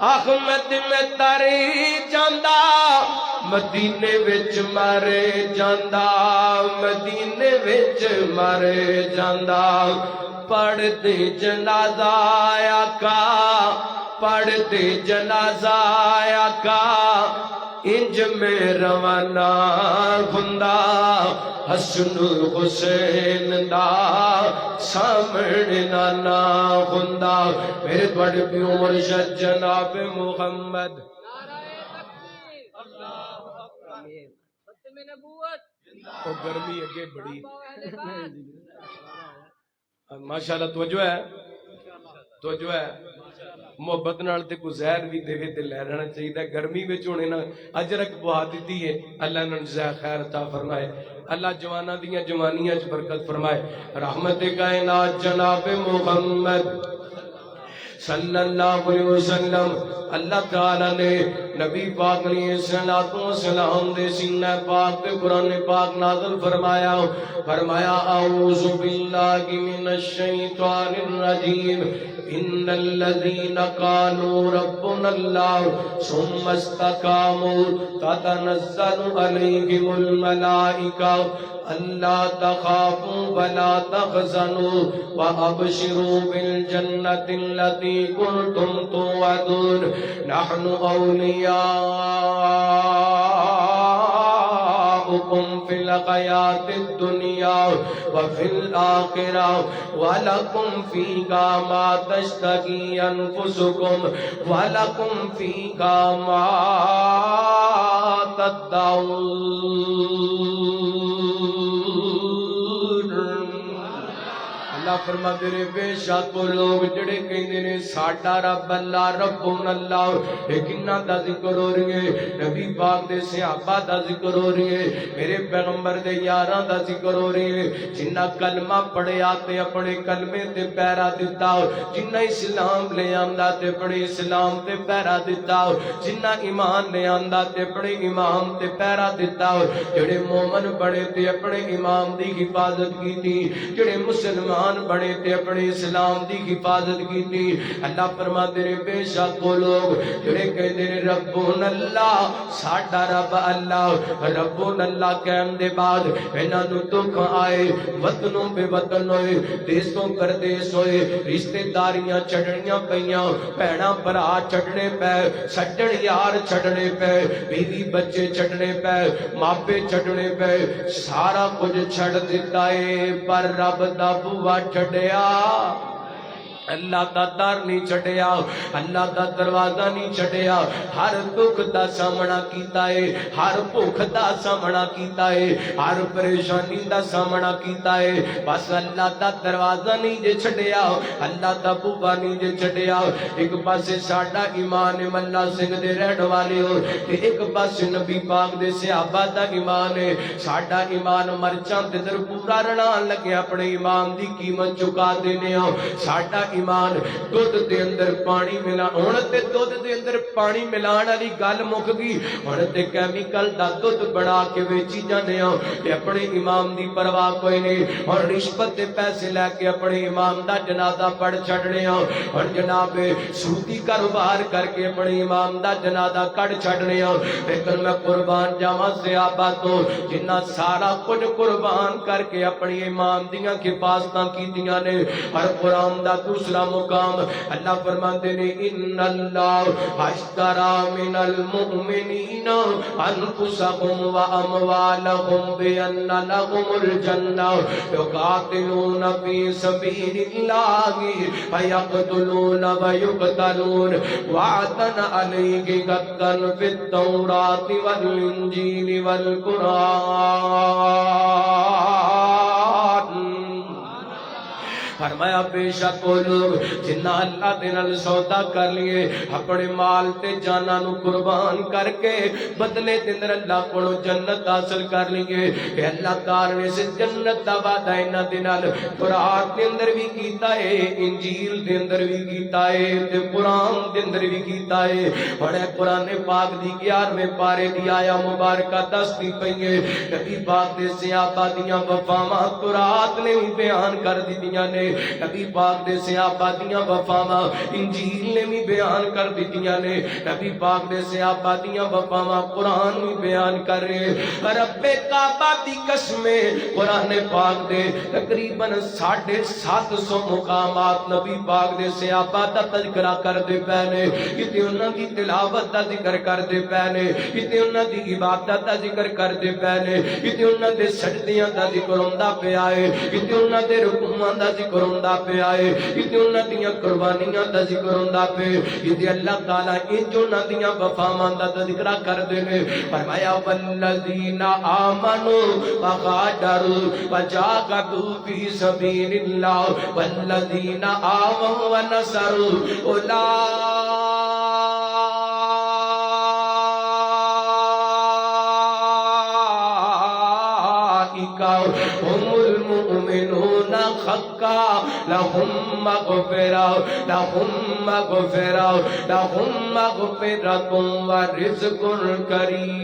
احمد میں تارے جاندا مدینے وچ مر جاندا مدینے وچ مر جاندا پڑھ دے جنازہ آقا پڑھ دے جنازہ آقا انج میں روانہ ہوندا حسن حسین دا سامنے نانا ہوندا میرے بڑے پیو مرشد جناب محمد او گرمی اگے بڑی ماشاءاللہ توجہ ہے محبت نال تے کوئی زہر بھی دے تے لے لینا چاہیے گرمی وچ ہونے نا اجرک بہا دتی ہے اللہ انہاں نوں جزا خیر عطا فرمائے اللہ جواناں دیاں جوانیاں وچ برکت فرمائے رحمت کائنات جناب محمد صلی اللہ علیہ وسلم اللہ تعالیٰ نے نبی پاک علیہ السلام دے سینہ پاک تے قرآن پاک نازل فرمایا اعوذ باللہ من الشیطان الرجیم ان الذین قالوا ربنا اللہ ثم استقاموا تتنزل علیہم الملائکہ اللہ تخافوا ولا تحزنوا وابشروا بالجنة التي كنتم توعدون نحن أولياؤكم في الحياة الدنيا وفي الآخرة ولكم فيها ما تشتهي أنفسكم ولكم فيها ما تدعون اللہ فرما میرے بے شک لوگ جڑے کہندے نے ساڈا رب اللہ ربنا اللہ اے کنا دا ذکر ہو رہی ہے نبی پاک دے صحابہ دا ذکر ہو رہی ہے میرے پیغمبر دے یاراں دا ذکر ہو رہی ہے جنہ کلمہ پڑھیا تے اپنے کلمے تے پیرا دتا جنہ اسلام لے آندا تے اپنے اسلام تے پیرا دتا جنہ ایمان لے آندا تے اپنے ایمان تے پیرا دتا جڑے مومن بڑے تے اپنے امام دی حفاظت کیتی جڑے مسلمان بڑے تے اپنے اسلام دی حفاظت کیتی اللہ فرماتے نے بے شک وہ لوگ جڑے کہندے نے ربنا اللہ ساڈا رب اللہ ربنا اللہ کہن دے بعد انہاں نوں دکھ آئے وطنوں بے وطن ہوئے دیسوں پردیس ہوئے رشتے داریاں چھڈنیاں پیاں بہناں بھرا چھڈنے پے سجن یار چھڈنے پے بیوی بچے چھڈنے پے ماپے چھڈنے پے سارا کچھ چھڈ دتا اے پر رب دا بوا چھڈیا اللہ دا در نہیں چھڑیا اللہ دا دروازہ نہیں چھڑیا ہر دکھ دا سامنا کیتا ہے ہر بھوک دا سامنا کیتا ہے ہر پریشانی دا سامنا کیتا ہے بس اللہ دا دروازہ نہیں جے چھڑیا اللہ دا بوبا نہیں جے چھڑیا ایک پاسے ساڈا ایمان ملا سنگھ دے رہن والے ہو ایک پاسے نبی پاک دے صحابہ دا ایمان ہے ساڈا ایمان مرچاں تے در پورا رنا لگے اپنے ایمان دی قیمت چکا دینے ہو ساڈا ایمان دودھ دے اندر پانی ملا ہن تے دودھ دے اندر پانی ملان والی گل مک گئی ہن تے کیمیکل دا دودھ بنا کے ویچی جانے ہاں تے اپنے امام دی پرواہ کوئی نہیں ہن رشوت دے پیسے لے کے اپنے امام دا جنازہ پڑھ چھڑنے ہاں ہن جناب سودی کاروبار کر کے اپنے امام دا جنازہ کڈ چھڑنے ہاں لیکن میں قربان جاواں صحابہ تو جنہ سارا کچھ قربان کر کے اپنی امام دیاں حفاظتاں کیتیاں نے ہر قرآن دا دوسرا مقام اللہ فرماتے نے ان اللہ اشترى من المؤمنین انفسهم واموالهم بان لهم الجنہ یقاتلون فی سبیل اللہ فیقتلون ویقتلون وعدا علیہ حقا فی التوراۃ والانجیل والقرآن فرمایا بے شک وہ لوگ جنہ اللہ دے نال سودا کر لیے اپنے مال تے جاناں نو قربان کر کے بدلے دے اندر اللہ کولوں جنت حاصل کر لیے کہ اللہ تعالی نے اس جنت دا وعدہ انہاں دے نال قرآن دے اندر بھی کیتا ہے انجیل دے اندر بھی کیتا ہے تے قرآن دے اندر بھی کیتا ہے بڑے قرآن پاک دی 11ویں پارے دی آیا مبارکہ دستی پئی ہے نبی پاک دے صحابہ دیاں وفاواں قرآن نے بھی بیان کر دتیاں نے نبی پاک دے صحابہ دیاں وفاواں انجیل نے بھی بیان کر دتیاں نے نبی پاک دے صحابہ دیاں وفاواں قرآن بھی بیان کر رہے رب کعبہ دی قسم قرآن پاک دے تقریباً 750 مقامات نبی پاک دے صحابہ دا تذکرہ کر دے پہنے کتے انہاں دی تلاوت دا ذکر کر دے پہنے کتے انہاں دی عبادت دا ذکر کر دے پہنے کتے انہاں دے سجدیاں دا ذکر ہوندا پیا ہے کتے انہاں دے رکوعاں دا ذکر ہوندا پیا ہے کتے انہاں دیاں قربانیاں دا ذکر ہوندا پیا کتے اللہ تعالی انج انہاں دیاں وفاواں دا ذکر کر دے نے فرمایا والذین آمنوا وغادروا وجاهدوا فی سبیل اللہ والذین آووا ونصروا اولئک هم المؤمنون حقا لهم مغفرہ ورزق کریم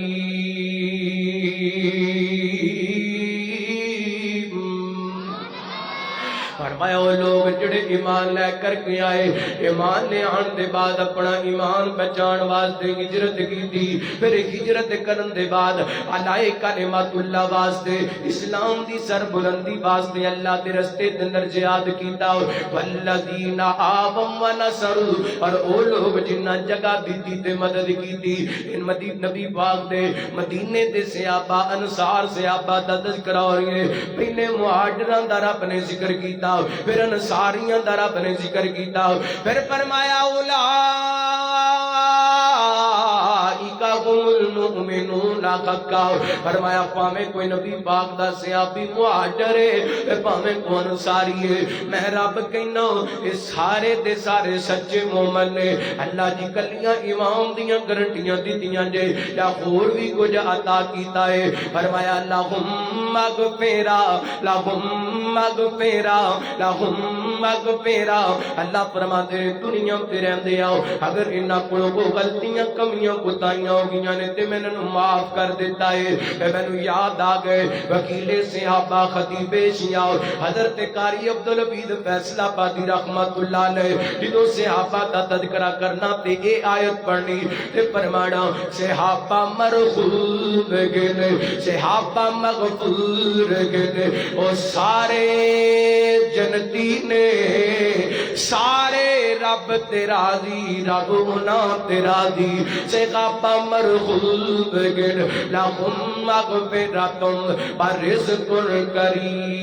فرمایا وہ لوگ جڑے ایمان لے کر کے آئے ایمان لے آن دے بعد اپنا ایمان بچان واسطے ہجرت کی تھی پھر ہجرت کرن دے بعد علائے کلمت اللہ واسطے اسلام دی سر بلندی واسطے اللہ دے رستے دے اندر جہاد کیتا والذین آووا ونصروا اور وہ لوگ جنہ جگہ دیتی تے مدد کیتی ان نبی پاک دے مدینے دے صحابہ انصار صحابہ دا تذکرہ ہو رہی ہے پہلے مہاجراں دا رب نے ذکر کیتا پھر انصاریاں دا رب نے ذکر کیتا پھر فرمایا اولئک هم المؤمنون حقا فرمایا پاویں کوئی نبی پاک دا صحابی مہاجر ہے پاویں کوئی انصاری ہے میں رب کہنا اے سارے دے سارے سچے مومن نے اللہ جی کلیاں امام دیاں گارنٹیاں دتیاں جے یا اور بھی کچھ عطا کیتا ہے فرمایا اللہم مغفرہ لہم مغفرہ اللہ فرماتے ہیں دنیا تے رہندے آؤ اگر انہاں کولوں کوئی غلطیاں کمیاں کوتاہیاں ہو گئیاں نے تے میں انہاں معاف کر دیتا ہے مینوں یاد آ گئے وکیل صحابہ خطیب شیعہ حضرت قاری عبدالحمید فیصل آبادی رحمت اللہ علیہ جدوں صحابہ دا تذکرہ کرنا تے اے آیت پڑھنی تے فرمانا صحابہ مرحوم گئے صحابہ مغفور گئے او سارے جنتی نے سارے رب تے راضی رب انہاں تے راضی صحابہ مرحوم گئے لہم مغفرۃ ورزق کریم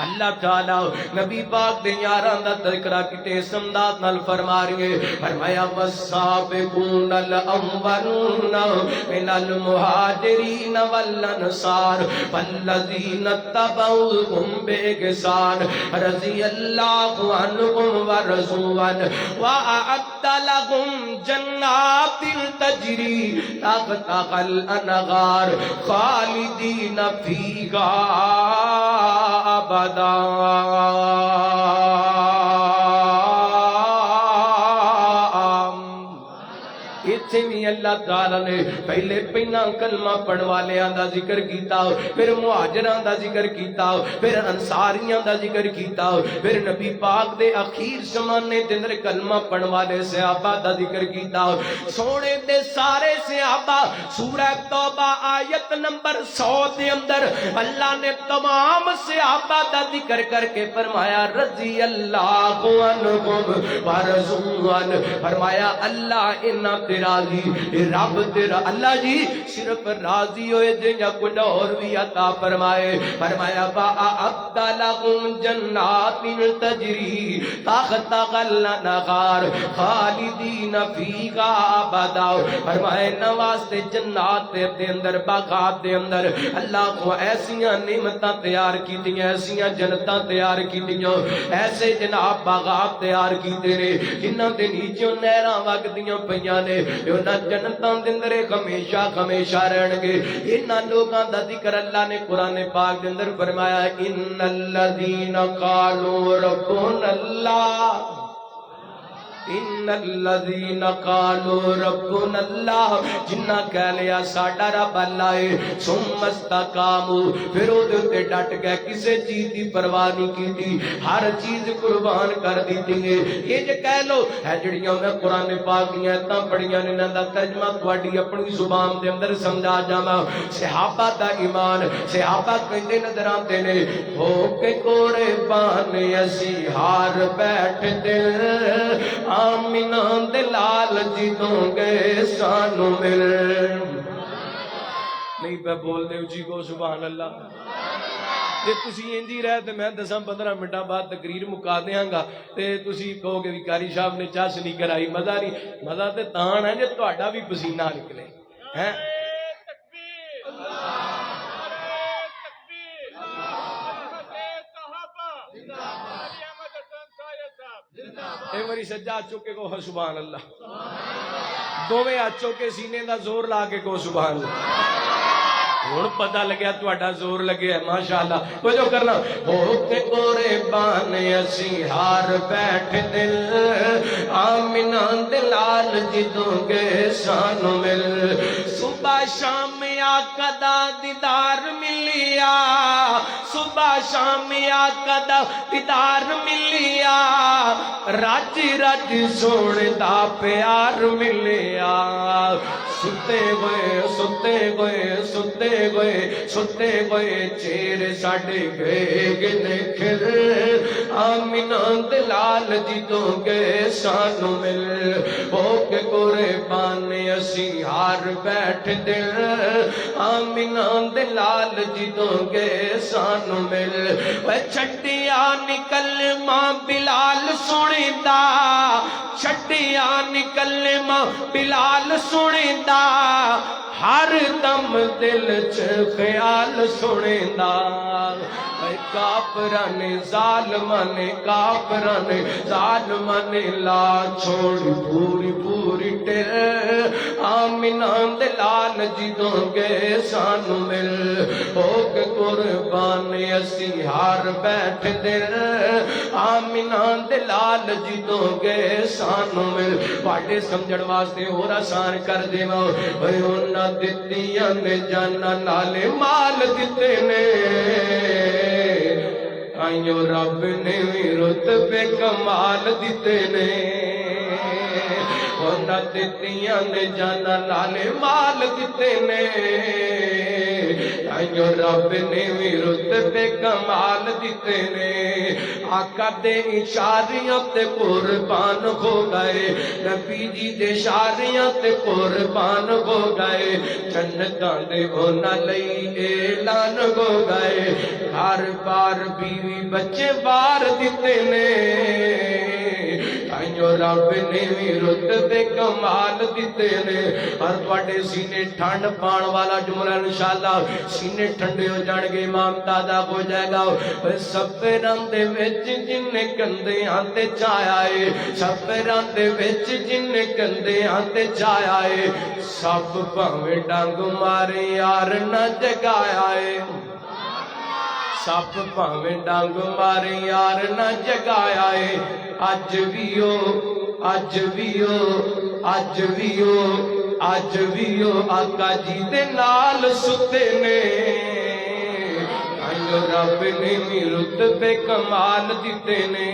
اللہ اللہ تعالی نبی پاک دے یاراں دا تذکرہ کتے سمداد نال فرما رہے فرمایا والسابقون الاولون من المہاجرین والانصار والذین اتبعوهم بإحسان رضی اللہ عنہم ورضوا عنہ وأعد لهم جنات تجری تحتها الأنہار خالدین فیہا ابدا اللہ تعالی نے پہلے پہلا کلمہ پڑھ والیاں دا ذکر کیتا پھر مہاجراں دا ذکر کیتا پھر انصاریاں دا ذکر کیتا پھر نبی پاک دے اخیر زمانے دے اندر کلمہ پڑھ والے صحابہ دا ذکر کیتا سونے دے سارے صحابہ سورہ توبہ آیت نمبر 100 دے اندر اللہ نے تمام صحابہ دا ذکر کر کے فرمایا رضی اللہ عنہم ورضوا عنہ فرمایا اللہ انہاں تے راضی رب تیرا اللہ جی صرف راضی ہوئے دے یا کچھ اور بھی عطا فرمائے فرمایا وَأَعَدَّ لَهُمْ جَنَّاتٍ تَجْرِي تَحْتَهَا الْأَنْهَارُ خَالِدِينَ فِيهَا أَبَدًا فرمائے نواستے جنات دے اندر باغات دے اندر اللہ کو ایسیاں نعمتاں تیار کی دیں ایسیاں جنتاں تیار کی دیں ایسے جناب باغات تیار کی دیں جنہاں دے نیچوں نہراں وگدیاں پیاں نے انہاں جنتاں دے اندر ہمیشہ ہمیشہ رہن گے انہاں لوگاں دا ذکر اللہ نے قرآن پاک دے اندر فرمایا ان الذین قالوا ربنا اللہ ان الذین قالوا ربنا اللہ جنہ کہہ لیا ساڈا رب اللہ ہے ثم استقاموا پھر او دے تے ڈٹ گئے کسے چیز دی پرواہ نہیں کیتی ہر چیز قربان کر دیتی ہے یہ جو کہہ لو ہے جڑیاں میں قرآن پاک دیاں ایتاں پڑھیاں نے انہاں دا ترجمہ تواڈی اپنی زبان دے اندر سمجھا جاواں صحابہ دا ایمان صحابہ کہندے نظر آندے نے ہو کے کوڑے بانے اسی ہار بیٹھ دل آمینہ دلال جیتوں گے سانو مل نہیں پہ بول دے اچھی کو سبحان اللہ تے تسی انجی رہے تے میں 10-15 منٹاں بعد تقریر مکا دیاں گا تے تسی کہو کہ قاری صاحب نے چاس نہیں کرائی مزہ نہیں مزہ تے تان ہے جے تہاڈا بھی پسینہ نکلے ہیں ایک باری سجا چکے کو سبحان اللہ دوویں ہاتھ چوکے سینے دا زور لا کے کو سبحان اللہ ہن پتہ لگیا تہاڈا زور لگیا ہے ماشاءاللہ وہ جو کرنا ہو کے گورے بانے اسی ہار بیٹھ دل آمینہ دلال جدوں گے سانو مل صبح شام آقا دا دیدار ملیا صبح شام آقا دا دیدار ملیا رج رج سونے دا پیار ملیا ستے ہوئے ستے ہوئے ستے ہوئے ستے ہوئے چہرے ساڈے گئے گنے کھل آمینہ دلال جیتوں گے سانو مل ہو کے قربان اسی ہار بیٹھ دل آمینہ دلال جیتوں گے سانو مل وہ چھٹیا نکل ماں بلال سنی دا چھٹیا نکل ماں بلال سنی دا ہر دم دل چ خیال سنے دا کافران ظالمان لا چھوڑ پوری پوری ٹر آمینہ دلال جدوں گے سانو مل ہو کے قربان اسی ہار بیٹھ دل آمینہ دلال جدوں گے سانو مل پاڑے سمجھڑ واسطے اور آسان کر دیواں اوے انہاں دتیاں نے جانا نالے مال دتے نے آئیو رب نے رتبے کمال دیتے نے انہاں دتیاں نے جانا نالے مال دیتے نے تائیوں رب نے بھی رتبے کمال دیتے نے آقا دے اشاریاں تے قربان ہو گئے نبی جی دے اشاریاں تے قربان ہو گئے جنتاں دے ہونا لئی اعلان ہو گئے ہر بار بیوی بچے بار دیتے نے تائیوں رب نے بھی رتبے کمال دیتے نے اور تواڈے سینے ٹھنڈ پان والا جملہ انشاءاللہ سینے ٹھنڈے ہو جان گے امام تازہ ہو جائے گا سفراں دے وچ جن کندیاں تے چایا اے سفراں دے وچ جن کندیاں تے چایا اے سب بھاویں ڈنگ مارے یار نہ جگایا اے سب بھاویں ڈنگ مارے یار نہ جگایا اے اج بھی او اج بھی او اج بھی او اج بھی او آقا جی دے نال ستے نے رب نے بھی رتبے کمال دیتے نے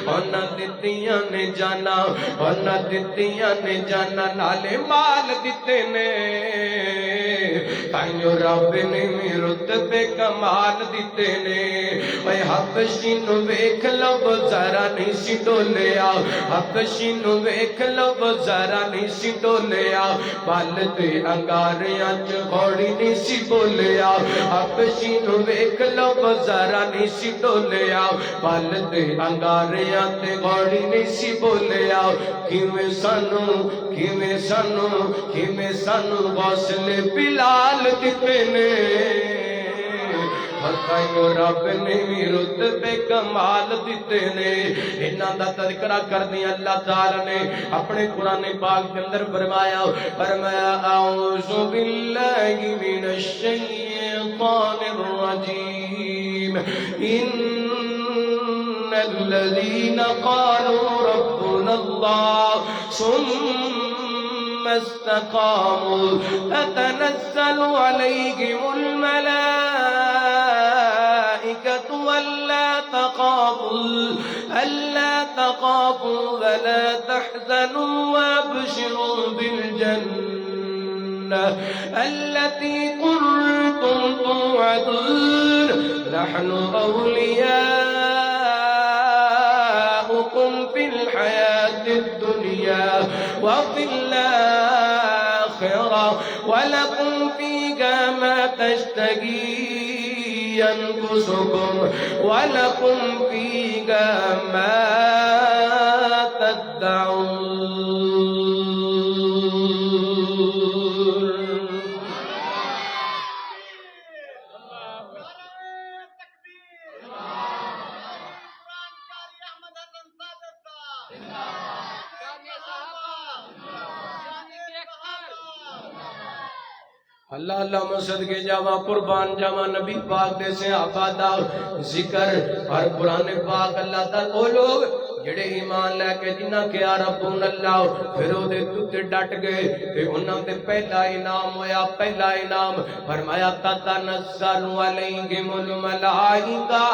انہاں دتیاں نے جانا انہاں دتیاں نے جانا نالے مال دیتے نے تائیوں رب نے بھی رتبے کمال دیتے نے اے حبشی نو ویکھ لو ذرا نہیں سی ڈولیا حبشی نو ویکھ لو ذرا نہیں سی ڈولیا پل تے انگاریاں چ گھوڑی نہیں سی بولیا حبشی نو ویکھ لو ذرا نہیں سی ڈولیا پل تے انگاریاں تے گھوڑی نہیں سی بولیا کیویں سانو حوصلے بلال دیتے نے بتائیو رب نے بھی رتبے کمال دیتے نے انہاں دا تذکرہ کردی اللہ تعالی نے اپنے قرآن پاک کے اندر فرمایا اعوذ باللہ من الشیطان الرجیم ان الذین قالوا ربنا اللہ ثم استقاموا تتنزل عليهم الملائكة ألا تخافوا ولا تحزنوا وابشروا بالجنة التي كنتم توعدون نحن أولياؤكم في الحياة الدنيا وفي الآخرة ولكم فيها ما تشتهي أنفسكم ولكم فيها ما تدعون اللہ اللہ مسجد کے جاوا قربان جاوا نبی پاک دے صحابہ دا ذکر ہر قرآن پاک اللہ تعالی او لوگ جڑے ایمان لے کے جنہ کیا ربون اللہ پھر او دے تے ڈٹ گئے تے انہاں تے پہلا انعام ہویا پہلا انعام فرمایا تتنزل علیہم الملائکہ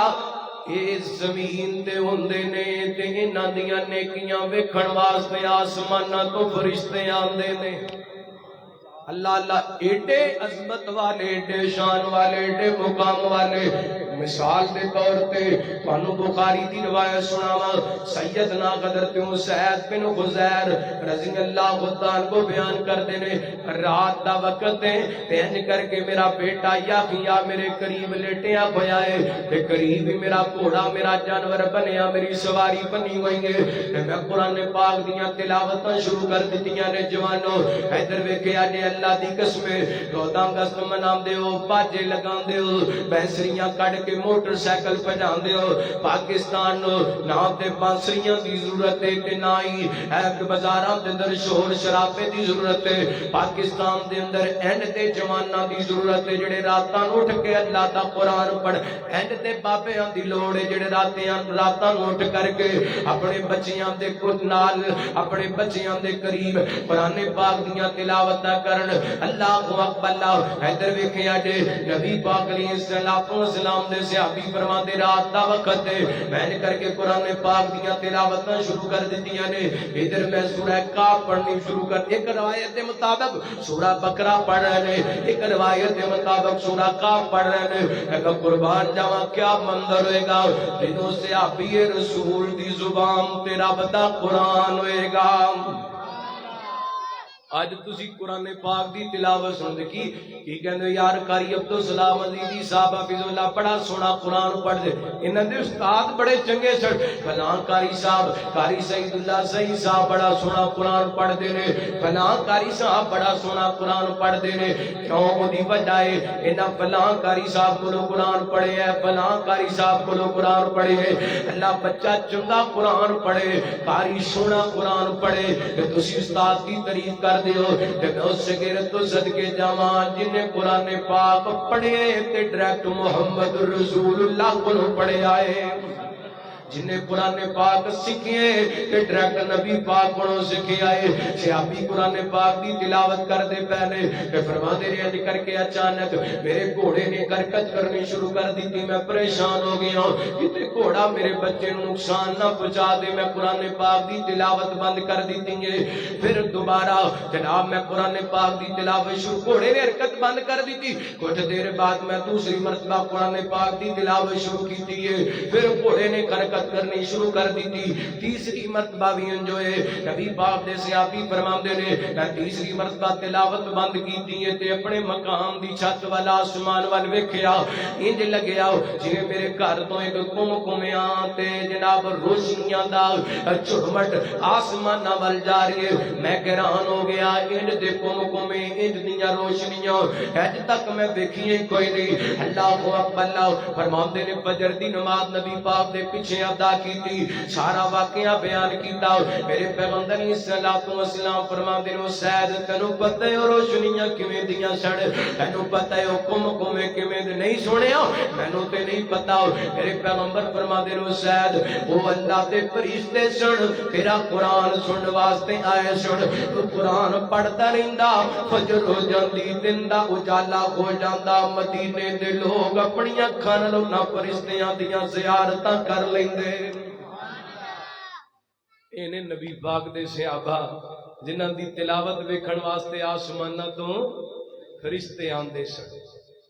اس زمین تے ہوندے نے تے انہاں دیاں نیکیاں ویکھن واسطے آسماناں تو فرشتے آندے نے اللہ اللہ ایڈے عظمت والے ایڈے شان والے ایڈے مقام والے مثال دے طور تے پانو بخاری دی روایت سناوا سیدنا حضرت اسید بن خزیر رضی اللہ عنہ کو بیان کرتے نے رات دا وقت ہے پہن کر کے میرا بیٹا یا میرے قریب لیٹیا ہویا ہے تے قریب ہی میرا گھوڑا میرا جانور بنیا میری سواری بنی ہوئی ہے میں قرآن پاک دیاں تلاوتاں شروع کر دتیاں نے جوانو ادھر ویکھیا جے اللہ دی قسم 14 اگست مناندے ہو باجے لگاندے ہو بینسریاں کڈ کے موٹر سائیکل پجاندے ہو پاکستان نو نہ تے بانسریاں دی ضرورت ہے تے نہ ہی بازاراں دے اندر شور شرابے دی ضرورت ہے پاکستان دے اندر اینڈ تے جواناں دی ضرورت ہے جڑے راتاں نو اٹھ کے اللہ دا قرآن پڑھ اینڈ تے بابیاں دی لوڑ ہے جڑے راتاں نو اٹھ کر کے اپنے بچیاں دے نال اپنے بچیاں دے قریب قرآن پاک دیاں تلاوتاں کر کرن. اللہ اکبر اللہ. ادھر ویکھیا جے نبی پاک علیہ الصلوۃ والسلام دے صحابی فرماندے رات دا وقت ہے میں نے کر کے قرآن پاک دیاں تلاوتاں شروع کر دتیاں نے. ادھر میں سورہ کاف پڑھنی شروع کر. ایک روایت دے مطابق سورہ بقرہ پڑھ رہے نے, ایک روایت دے مطابق سورہ کاف پڑھ رہے نے. میں کہ قربان جاواں کیا منظر ہوئے گا جدوں صحابی رسول دی زبان تے رب دا قرآن ہوئے گا. اج تسی قرآن پاک دی تلاوت سن کی کہندے یار قاری عبدالسلام عزیزی صاحب حافظ اللہ بڑا سونا قرآن پڑھ دے. انہاں دے استاد بڑے چنگے سن. فلاں قاری صاحب قاری سعید اللہ سعید صاحب بڑا سونا قرآن پڑھ دے نے. فلاں قاری صاحب بڑا سونا قرآن پڑھ دے نے. کیوں اودی وجہ ہے انہاں فلاں قاری صاحب کولوں قرآن پڑھے ہے, فلاں قاری صاحب کولوں قرآن پڑھے ہے. اللہ بچہ چنگا قرآن پڑھے, قاری سونا قرآن پڑھے تے تسی استاد دی تعریف کر دیو تے میں اس شاگرد تو صدقے جاواں جن نے قرآن پاک پڑھے تے ڈائریکٹ محمد رسول اللہ کو پڑھے آئے. جن نے قرآن پاک سکھے تے ڈائریکٹ نبی پاک کو سکھے آئے. صحابی قرآن پاک دی تلاوت کر دے پہلے تے فرماندے رہے اج کر کے اچانک میرے گھوڑے نے حرکت کرنی شروع کر دی تھی. میں پریشان ہو گیا کہ گھوڑا میرے بچے نو نقصان نہ پہنچا دے. میں قرآن پاک دی تلاوت بند کر دی تھی. پھر دوبارہ جناب میں قرآن پاک دی تلاوت شروع, گھوڑے نے حرکت بند کر دی تھی. کچھ دیر بعد میں دوسری مرتبہ قرآن پاک دی تلاوت شروع کی تھی. پھر گھوڑے نے حرکت کرنی شروع کر دی تھی. تیسری مرتبہ بھی انجوئے نبی پاک دے صحابی فرماندے نے میں تیسری مرتبہ تلاوت بند کیتی ہے تے اپنے مقام دی چھت والا آسمان وال ویکھیا. انج لگیا جویں میرے گھر تو ایک کمکمیاں تے جناب روشنیاں دا چرمٹ آسماناں وال جا رہی ہے. میں حیران ہو گیا انج دے کمکمے انج دیاں روشنیاں اج تک میں دیکھی کوئی نہیں. اللہ اکبر اللہ. فرماندے نے فجر دی نماز نبی پاک دے پیچھے ادا کیتی, سارا واقعہ بیان کیتا. میرے پیغمبر علیہ الصلوۃ والسلام فرماندے نے سید تینوں پتہ ہے روشنیاں کیویں دیاں سن, تینوں پتہ ہے کمکمے کیویں دے نہیں سنیا مینوں تے نہیں پتہ. میرے پیغمبر فرماندے نے سید او اللہ دے فرشتے سن تیرا قرآن سنن واسطے آئے سن. تو قرآن پڑھدا رہندا فجر ہو جاندی دن دا اجالا ہو جاندا. مدینے دے لوگ اپنی اکھاں نال انہاں فرشتیاں دیاں زیارتاں کر لیندے. اینے نبی پاک دے صحابہ جنہاں دی تلاوت ویکھن واسطے آسماناں تو فرشتے آندے سن.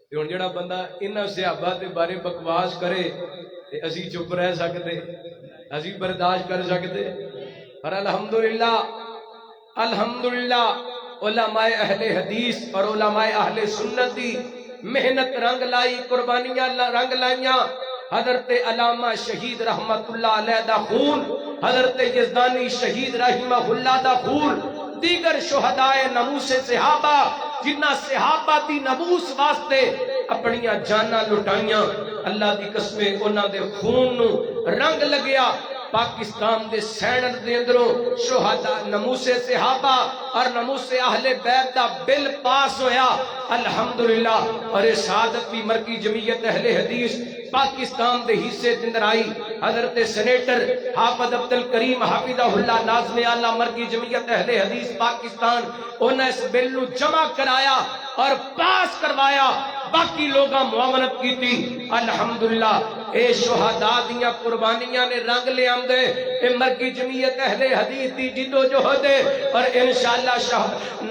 تے ہن جڑا بندہ انہاں صحابہ دے بارے بکواس کرے تے اسی چپ رہ سکدے, اسی برداشت کر سکدے. پر الحمدللہ الحمدللہ علماء اہل حدیث اور علماء اہل سنت دی محنت رنگ لائی, قربانیاں رنگ لائیاں. حضرت علامہ شہید رحمت اللہ علیہ دا خون, حضرت یزدانی شہید رحمہ اللہ دا خون, دیگر شہداء ناموس صحابہ جنہ صحابہ دی ناموس واسطے اپنی جاناں لٹائیاں. اللہ دی قسمیں انہاں دے خون نو رنگ لگیا. پاکستان دے سینٹ دے اندروں شہداء ناموس صحابہ اور ناموس اہل بیت دا بل پاس ہویا الحمدللہ. اور سعادت بھی مرکی جمعیت اہل حدیث پاکستان دے حصے اندر آئی. حضرت سینیٹر حافظ عبدالکریم حافظہ اللہ ناظم اعلیٰ مرکی جمعیت اہل حدیث پاکستان انہوں نے اس بل نو جمع کرایا اور پاس کروایا. باقی لوگاں معاونت کی تھی. الحمدللہ اے شہداء دیاں قربانیاں نے رنگ لے آمدے. اے مرکی جمعیت اہل حدیث دی جدو جہد ہے اور انشاءاللہ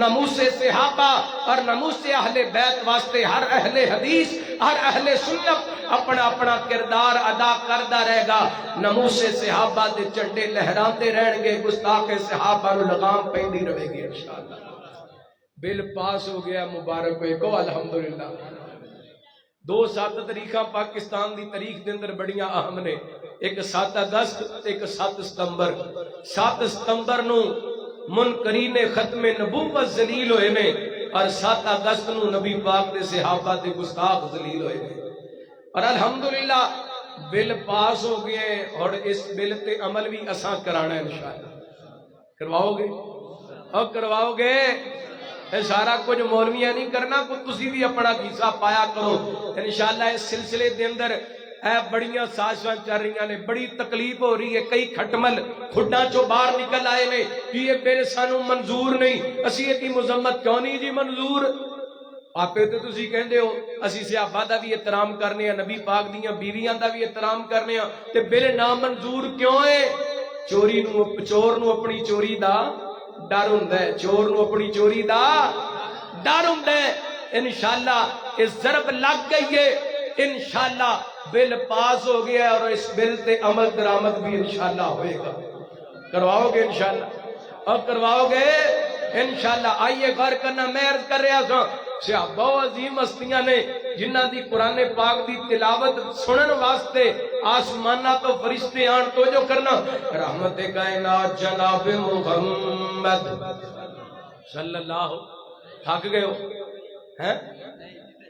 ناموس صحابہ اور ناموس اہل بیت واسطے ہر اہل حدیث ہر اہل سنت اپنا اپنا کردار ادا کردا رہے گا. ناموس صحابہ دے چنڈے لہراندے رہن گے, گستاخ صحابہ نو لگام پیندی رہے گی انشاءاللہ. بل پاس ہو گیا, مبارک ہوئے کو الحمدللہ. 2-7 تاریخاں پاکستان دی تاریخ دے اندر بڑیاں اہم نے. ایک 7 اگست ایک 7 ستمبر. 7 ستمبر نو منکرین ختم نبوت ذلیل ہوئے نے اور 7 اگست نو نبی پاک دے صحابہ دے گستاخ ذلیل ہوئے نے. اور الحمدللہ بل پاس ہو گئے اور اس بل تے عمل بھی اساں کرانا ہے انشاءاللہ. کرواؤ گے اور کرواؤ گے. اے سارا کچھ مولویاں نہیں کرنا, کو تسی بھی اپنا حصہ پایا کرو انشاءاللہ. اس سلسلے دے اندر اے بڑیاں سازشاں چل رہی نے، بڑی تکلیف ہو رہی ہے، کئی کھٹمل کھڈاں چوں باہر نکل آئے نے کہ یہ بل سانو منظور نہیں، اسی دی مذمت کیوں نہیں جی منظور؟ آپے تو تسی کہندے ہو اسی صحابہ دا بھی احترام کرنے ہیں، نبی پاک دیاں بیویاں دا بھی احترام کرنے ہیں، تے بل نامنظور کیوں ہے؟ چور نو اپنی چوری دا ڈر ہوندا ہے، چور نو اپنی چوری دا ڈر ہوندا ہے۔ انشاءاللہ اس ضرب لگ گئی ہے، انشاءاللہ بل پاس ہو گیا ہے، اور اس بل تے عمل درآمد بھی انشاءاللہ ہوئے گا۔ کرواؤ گے انشاءاللہ؟ اور کرواؤ گے انشاءاللہ؟ آئیے غور کرنا، میں عرض کر رہا تھا صحابہ و عظیم ہستیاں نے جنہ دی قرآن پاک دی تلاوت سنن واسطے آسمانہ تو فرشتے آن تو جو کرنا، رحمت کائنات جناب محمد صلی اللہ۔ تھک گئے ہو ہیں؟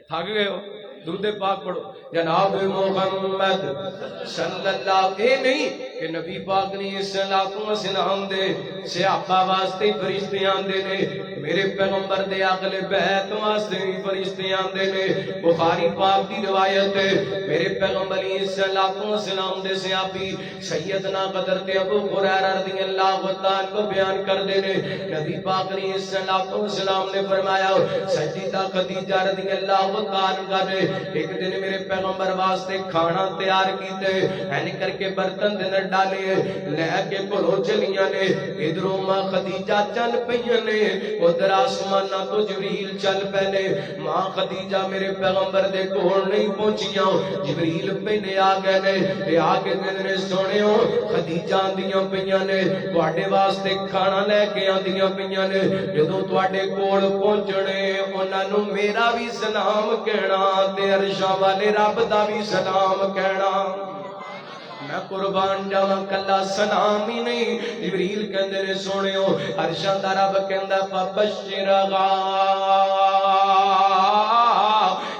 تھک گئے ہو؟ درود پاک پڑھو، جناب محمد صلی اللہ۔ اے نہیں کہ نبی پاک نے السلام دے صحابہ واسطے فرشتے آندے نے، میرے پیغمبر دے اہل بیت واسطے فرشتے آندے نے۔ بخاری پاک دی روایت ہے، میرے پیغمبر علیہ السلام دے صحابی سیدنا حضرت ابو ہریرہ رضی اللہ تعالیٰ کو بیان کر دے نے، نبی پاک علیہ السلام نے فرمایا سیدہ خدیجہ رضی اللہ تعالیٰ نے ایک دن میرے پیغمبر واسطے کھانا تیار کیتے، این کر کے برتن دن ڈالے، لے کے گھروں چلیاں نے، ادھروں ماں خدیجہ چل پئیاں نے، ادھر آسمانہ تو جبریل چل پہنے، ماں خدیجہ میرے پیغمبر دے کول نہیں پہنچیاں، جبریل پہنے آ گئے نے، آ کے نے سونے ہو خدیجہ آندیاں پئیاں نے، تواڈے واسطے کھانا لے کے آندیاں پئیاں نے، جدوں تواڈے کول پہنچنے انہاں نوں میرا بھی سلام کہنا تے عرشاں والے رب دا بھی سلام کہنا۔ میں قربان جاواں کلا سلام ہی نہیں، جبریل کہندے نے سونےو عرشاں دا رب کہندا فبشرھا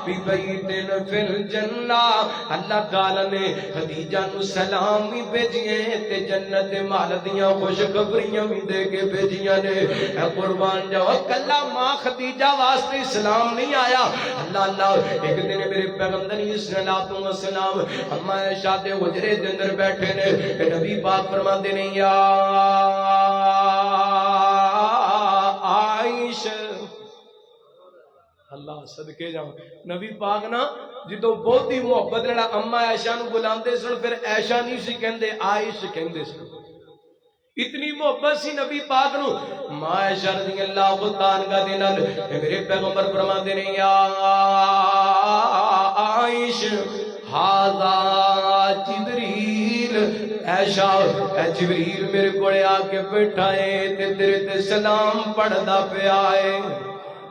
بِبَیْتٍ فِی الْجَنَّہ، اللہ تعالیٰ نے خدیجہ نو سلام بھی بھیجیے تے جنت مال دیاں خوشخبریاں بھی دے کے بھیجیاں نے۔ اے قربان جاؤ کلا ماں خدیجہ واسطے سلام نہیں آیا، اللہ ایک دن میرے پیغمبر علیہ السلام اما عائشہ دے حجرے دے اندر بیٹھے نے، نبی پاک فرماندے نے یا عائشہ، اللہ صدقے جاؤں نبی پاک نا جدو بہت ہی محبت نال اما عائشہ نو بلاندے سن، پھر عائشہ نہیں سی کہندے عائش کہندے سن، اتنی محبت سی نبی پاک نو۔ ماں عائشہ رضی اللہ تعالیٰ دے نال میرے پیغمبر فرماندے نے یا عائش ھذا جبریل، عائشہ اے جبریل میرے کولے آ کے بیٹھا ہے تے تیرے تے سلام پڑھدا پیا ہے،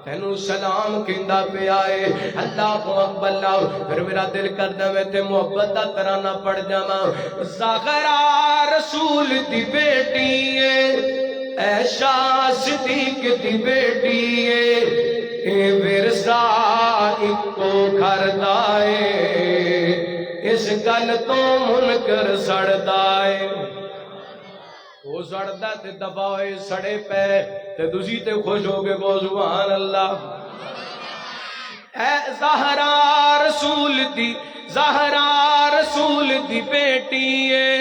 تینوں سلام کہندا پیا ہے۔ اللہ اکبر اللہ، پھر میرا دل کردا میں تے محبت دا ترانہ پڑھ جاواں، زہرا رسول دی بیٹی ہے، عائشہ صدیق دی بیٹی ہے، اے ورثہ اکو گھر دا ہے، اس گل تو منکر سڑدا ہے، وہ سڑدا تے دفع ہوئے سڑے پے تے تسی تے خوش ہو کے بول سبحان اللہ۔ اے زہرا رسول دی بیٹی ہے،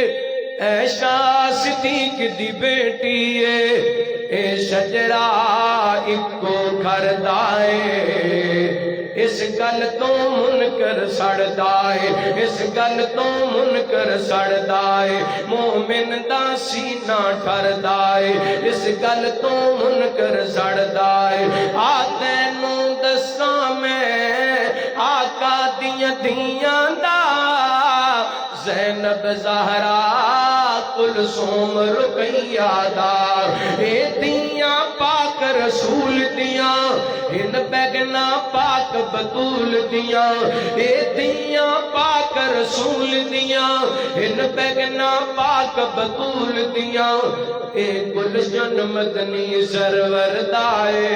عائشہ صدیق دی بیٹی ہے، اے شجرہ اکو گھر دا ہے، اس گل تو منکر سڑدا ہے، اس گل تو منکر سڑدا ہے، مومن دا سینہ ٹھردا ہے، اس گل تو منکر سڑدا ہے۔ آ تینوں دساں میں آقا دیاں دیاں دا، زینب زہرا کلثوم رقیہ دا، اے دیاں پاک رسول دیاں، ہند بیگنا پاک بطول دیاں، اے دیاں پاک رسول دیاں، ہند بیگنا پاک بطول دیاں، اے گلشن مدنی سرور دائے،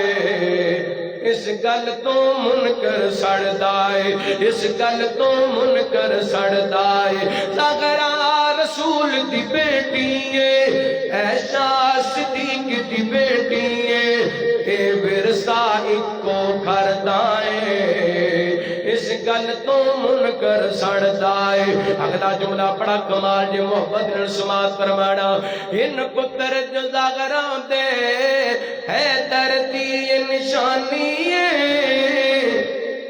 اس گل تو منکر سڑدا ہے، اس گل تو منکر سڑدا ہے۔ زہرا رسول دی بیٹی ہے، عائشہ صدیق دی بیٹی ہے، اے ورثہ اکو گھر دا ہے، اس گل تو منکر سڑدا ہے۔ اگلا جملہ بڑا کمال جے محبت نال سماعت فرمانا، ان پتر جو زاغراں دے ہے دردی نشانی ہے،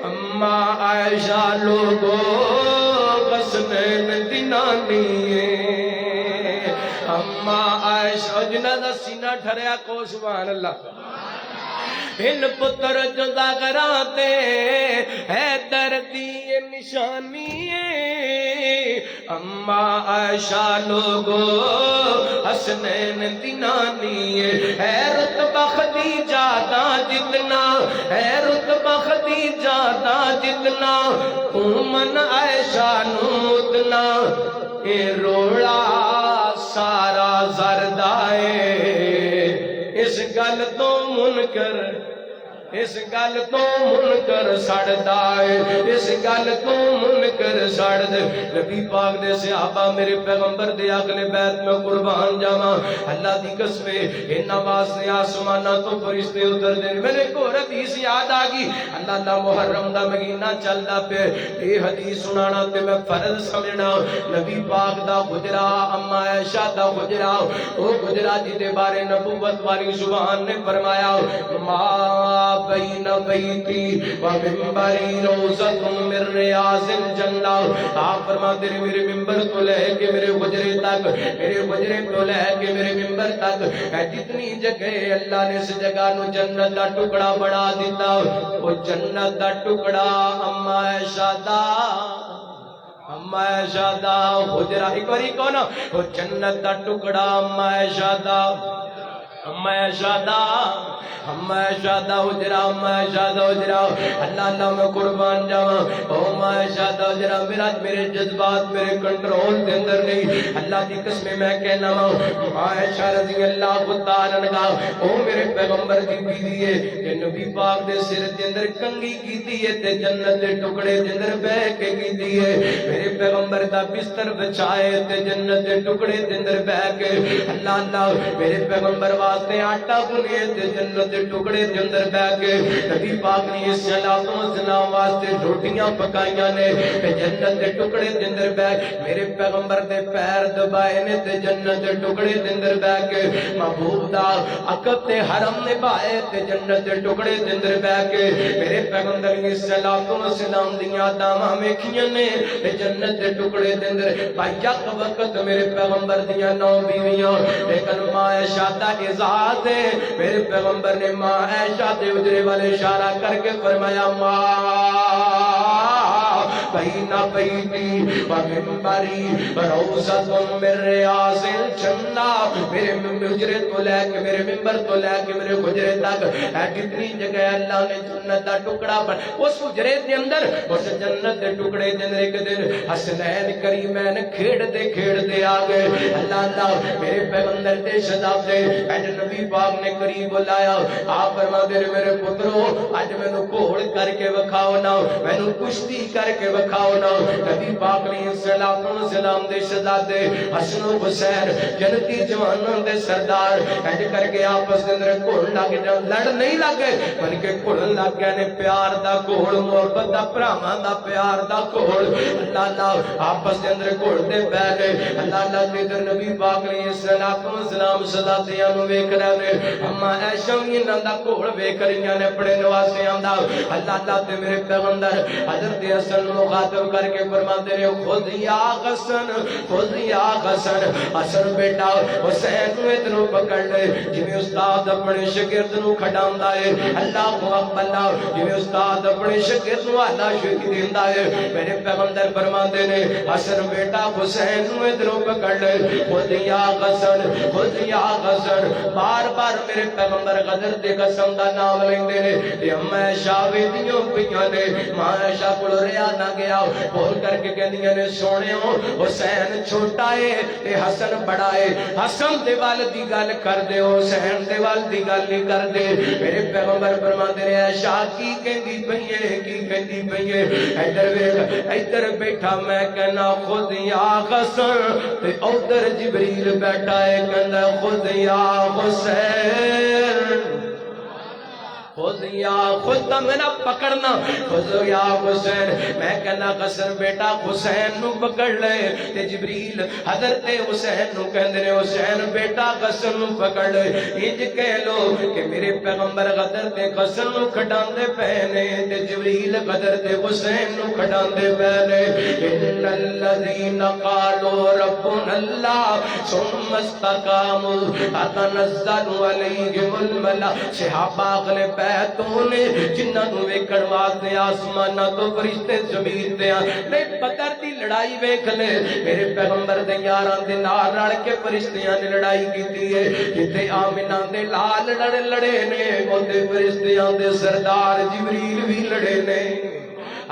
اما عائشہ لوگو حسنین دی نانی ہے، اما عائشہ جنہ دا سینہ ٹھریا کو سبحان اللہ۔ ان پتر جو زاغراں تے ہے دردی نشانی ہے، اما عائشہ لوگو حسنین دی نانی ہے، رتبہ خدیجہ دا جتنا ہے، رتبہ خدیجہ دا جتنا من عائشہ نو اتنا، اے روڑا سارا زردائے، اس گل تو منکر، اس گل تو منکر سڑدا ہے، اس گل تو منکر سڑد۔ نبی پاک دے صحابہ میرے پیغمبر دے اگلے بیت میں قربان جاواں، اللہ دی قسم انہاں واسطے آسماناں تو فرشتے اتر دے۔ میرے کو حدیث یاد آ گئی، اللہ محرم دا مہینہ چلدا پے، اے حدیث سنانا تے میں فرض سمجھنا۔ نبی پاک دا حجرا اما عائشہ دا حجرا، او حجرا جی دے بارے نبوت والی زبان نے فرمایا، ما بین بیتی و ممبری روزت من ریاض الجنہ۔ آپ فرماتے ہیں میرے ممبر تو لے کے میرے حجرے تک، میرے حجرے تو لے کے میرے ممبر تک جتنی جگہ اللہ نے اس جگہ نو جنت دا ٹکڑا بنا دیتا، وہ جنت دا ٹکڑا اما عائشہ دا، اما عائشہ دا حجرا، ایک باری کون وہ جنت دا ٹکڑا اما عائشہ دا، اما عائشہ دا، اما عائشہ دا حجرا، اما عائشہ دا حجرا، اللہ اللہ میں قربان جاواں، او اما عائشہ دا حجرا میرا میرے جذبات میرے کنٹرول دے اندر نہیں، اللہ دی قسم میں کہنا وا، اما عائشہ رضی اللہ تعالی عنہا او میرے پیغمبر دی بیوی ہے کہ نبی پاک دے سر دے اندر کنگھی کیتی ہے تے جنت دے ٹکڑے دے اندر بیٹھ کے کیتی ہے، میرے پیغمبر دا بستر بچھائے تے جنت دے ٹکڑے دے اندر بیٹھ کے اللہ اللہ میرے پیغمبر واسطے آٹا گنے تے جنت دے ٹکڑے دے اندر بیٹھ کے نبی پاک نے صلوات و سلام واسطے روٹیاں پکائیاں نے تے جنت دے ٹکڑے دے اندر بیٹھ میرے پیغمبر دے پیر دبائے نے تے جنت دے ٹکڑے دے اندر بیٹھ کے محبوب دا عقب تے حرم نبھائے تے جنت دے ٹکڑے دے اندر بیٹھ کے میرے پیغمبر نے صلوات و سلام دیاں داواں ویکھیاں نے تے جنت دے ٹکڑے دے اندر بھائی یک وقت میرے پیغمبر دیاں 9 بیویاں لیکن ماں عائشہ دا اعزاز ہے، میرے پیغمبر نے ماں عائشہ دے حجرے والے اشارہ کر کے فرمایا ماں بین بیتی و ممبری روضۃ من ریاض الجنہ، میرے حجرے تو لے کے میرے ممبر تو لے کے میرے حجرے تک ہے کتنی جگہ اللہ نے جنت دا ٹکڑا پر اس حجرے دے اندر اس جنت دے ٹکڑے دے اندر ایک دن حسنین کریمین کھیڑ دے آ گئے، اللہ اللہ میرے پیغمبر دے شہزادے اج نبی پاک نے قریب بلایا، آپ فرماتے ہیں میرے پترو اج مینوں گھوڑ کر کے وکھاؤ نا، مینوں کشتی کر کے وکھاؤ نا۔ نبی پاک نے صلوات و سلام دے شہزادے حسن و حسین جنتی جوانوں دے سردار اج کر کے آپس دے اندر گھوڑ لگ جان، لڑ نہیں لگے بلکہ گھوڑ لگ گئے نے، پیار دا گھوڑ، محبت دا، بھراواں دا پیار دا گھوڑ، اللہ اللہ آپس دے اندر گھوڑ دے پے گئے، اللہ اللہ دے در نبی پاک نے صلوات و سلام شہزادیاں نو ویکھ رہے نے، اما عائشہ وی انہاں دا گھوڑ ویکھ رہیاں نے اپنے نواسیاں دا، اللہ اللہ تے میرے پیغمبر حضرت حسن مخاطب کر کے فرماتے ہیں خود یا حسن، خود یا حسن، حسن بیٹا حسین نو ادھروں پکڑ لے، جویں استاد اپنے شاگرد نو کھڈاوندا ہے، اللہ اکبر، جویں استاد اپنے شاگرد نو اعلی شکر دیندا ہے، میرے پیغمبر فرماتے ہیں حسن بیٹا حسین نو ادھروں پکڑ لے، خود یا حسن، خود یا حسن، بار بار میرے پیغمبر غدر دے قسم دا نام لیندے نے، تے اما عائشہ ویندیاں پیاں نے، ماں عائشہ کول رہیا نہ گیا، بول کر کے کہندیاں نے سونےو حسین چھوٹا ہے تے حسن بڑا ہے، حسن دے وال دی گل کر دے، حسین دے وال دی گل نہیں کر دے، میرے پیغمبر فرماتے ہیں عائشہ کی کہندی پئی ہے، کی کہندی پئی ہے، ادھر ویکھ ادھر بیٹھا میں کہنا خود یا حسن، تے ادھر جبریل بیٹھا ہے کہندا خود یا حسین، خود یا خود دا میرا پکڑنا خود یا حسین میں کہنا قسم بیٹا حسین نو پکڑ لے تے جبریل حضرت حسین نو کہندے نے حسین بیٹا قسم نو پکڑ لے انج کہہ لو کہ میرے پیغمبر غدر تے قسم نو کھڈاندے پے نے تے جبریل غدر تے حسین نو کھڈاندے پے نے ان الذین قالوا ربنا اللہ ثم استقاموا تتنزل علیہم الملائکۃ صحابہ اگلے بیتوں نے جنہاں نو ویکھن واسطے آسماناں تو فرشتے زمین تے نہیں بدر دی لڑائی ویکھ لے میرے پیغمبر دے یاراں دے نال رل کے فرشتیاں نے لڑائی کیتی ہے جتے آمنہ دے لال لڑے نے اوتے فرشتیاں دے سردار جبریل بھی لڑے نے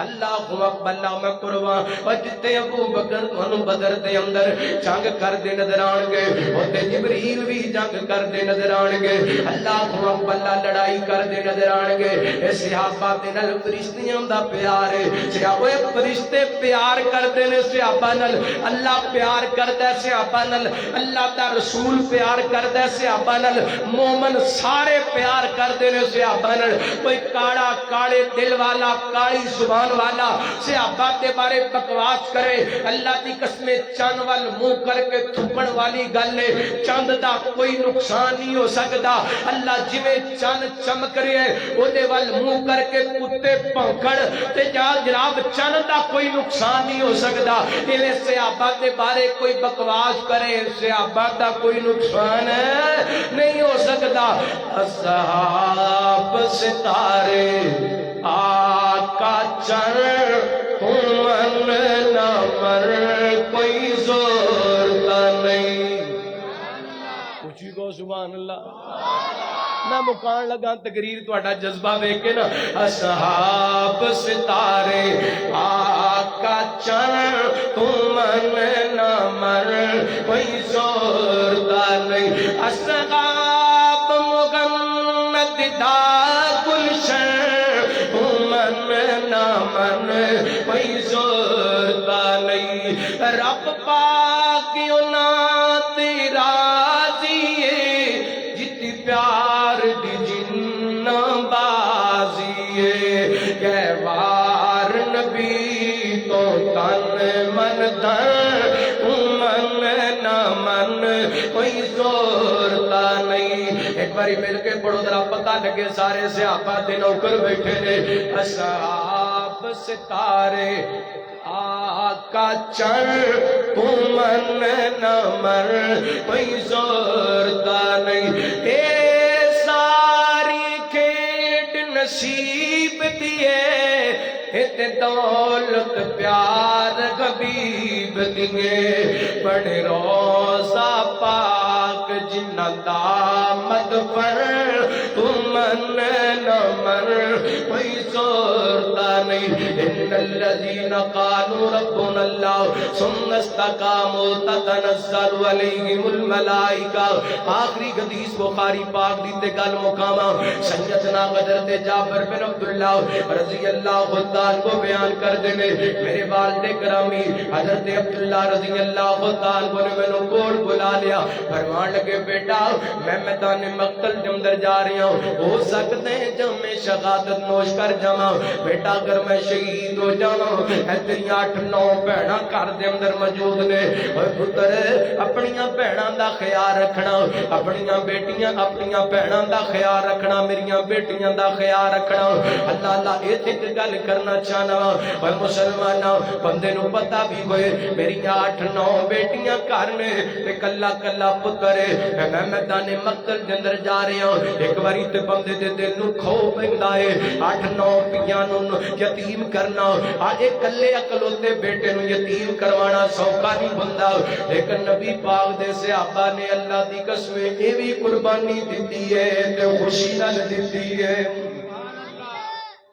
اللہ اکبر اللہ میں قربان اور جتے ابو بکر انہوں بدر دے اندر جنگ کر دے نظر آن گے ہوتے جبریل بھی جنگ کر دے نظر آن گے اللہ اکبر اللہ لڑائی کر دے نظر آن گے اے صحابہ دے نال فرشتیاں دا پیار ہے صحابہ فرشتے پیار کر دے نے صحابہ نال اللہ پیار کردا ہے صحابہ نال اللہ دا رسول پیار کردا ہے صحابہ نال مومن سارے پیار کر دے نے صحابہ نال کوئی کاڑا کاڑے دل والا کالی زبان والا صحابہ دے بارے بکواس کرے اللہ دی قسم چند وال منہ کر کے تھپن والی گل ہے چند دا کوئی نقصان نہیں ہو سکتا اللہ جویں چند چمک رہے او دے وال منہ کر کے کتے بھونکڑ تے جناب چند دا کوئی نقصان نہیں ہو سکتا ایویں صحابہ دے بارے کوئی بکواس کرے صحابہ دا کوئی نقصان نہیں ہو سکتا اصحاب ستارے آقا چر من نہ مر کوئی زورتا نہیں اچھی کو سبحان اللہ میں مکان لگا تقریر تہاڈا جذبہ ویکھ کے نا اصحاب ستارے آقا چر من نہ مر کوئی زورتا نہیں اصحاب مغنت دا گلشن من کوئی زورتا نہیں رب پاک انہاں تے راضی ہے جتی پیار دی جن بازی ہے کہوار نبی تو تن من دھن من نہ من کوئی زورتا نہیں ایک باری مل کے پڑھو ذرا پتہ لگے سارے صحابہ دے نوکر بیٹھے نے اصحاب ستارے آقا چر من نہ مر کوئی زورتا نہیں اے ساری کھیڈ نصیب دیے تے دولت پیار حبیب دیے بڑے روزہ پاک جنہ دامت پر من نہ مر کوئی زورتا نہیں ان الذین قالوا ربنا اللہ ثم استقاموا تتنزل علیہم الملائکہ آخری حدیث بخاری پاک دی تے گل مقامہ سیدنا حضرت جابر بن عبداللہ رضی اللہ تعالیٰ کو بیان کر دینے میرے والد کرامی حضرت عبداللہ رضی اللہ تعالیٰ نے میں نے کوڑ بلا لیا فرمان لگے بیٹا میں میدان مقتل جمدر جا رہی ہوں ہو سکتے ہیں جب میں شہادت نوش کر جاؤں بیٹا اگر میں شہید ہو جاؤں تیری 8-9 بہناں گھر دے اندر موجود نے اور پتر اپنیاں بہناں دا خیال رکھنا اپنیاں بیٹیاں اپنیاں بہناں دا خیال رکھنا میریاں بیٹیاں دا خیال رکھنا اللہ اللہ ایک گل کرنا چاہنا اور مسلماناں بندے نو پتہ بھی ہوئے میری 8-9 بیٹیاں گھر نے تے کلا کلا پتر ہے میں میدان مقتل دے اندر جا رہا ہوں ایک باری تے بندے دے دل نو کھو پیندا ہے 8-9 پیاں نو یتیم کرنا اے کلے اکلوتے بیٹے نو یتیم کروانا سوکھا نہیں بندا لیکن نبی پاک دے صحابہ نے اللہ دی قسم اے بھی قربانی دتی ہے تے خوشی نال دتی ہے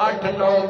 8-9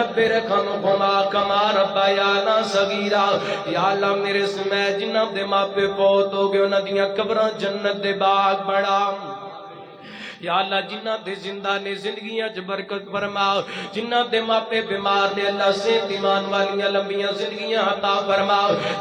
رب ارحمہما کما ربیانا صغیرا یا اللہ میرے سمیت جنہاں دے ماپے فوت ہو گئے انہاں دیاں قبراں جنت دے باغ بڑا یا اللہ جنہ دے زندہ نے زندگیاں چ برکت فرما جنہ دے ماپے بیمار نے اللہ صحت ایمان والیاں لمبیاں زندگیاں عطا فرما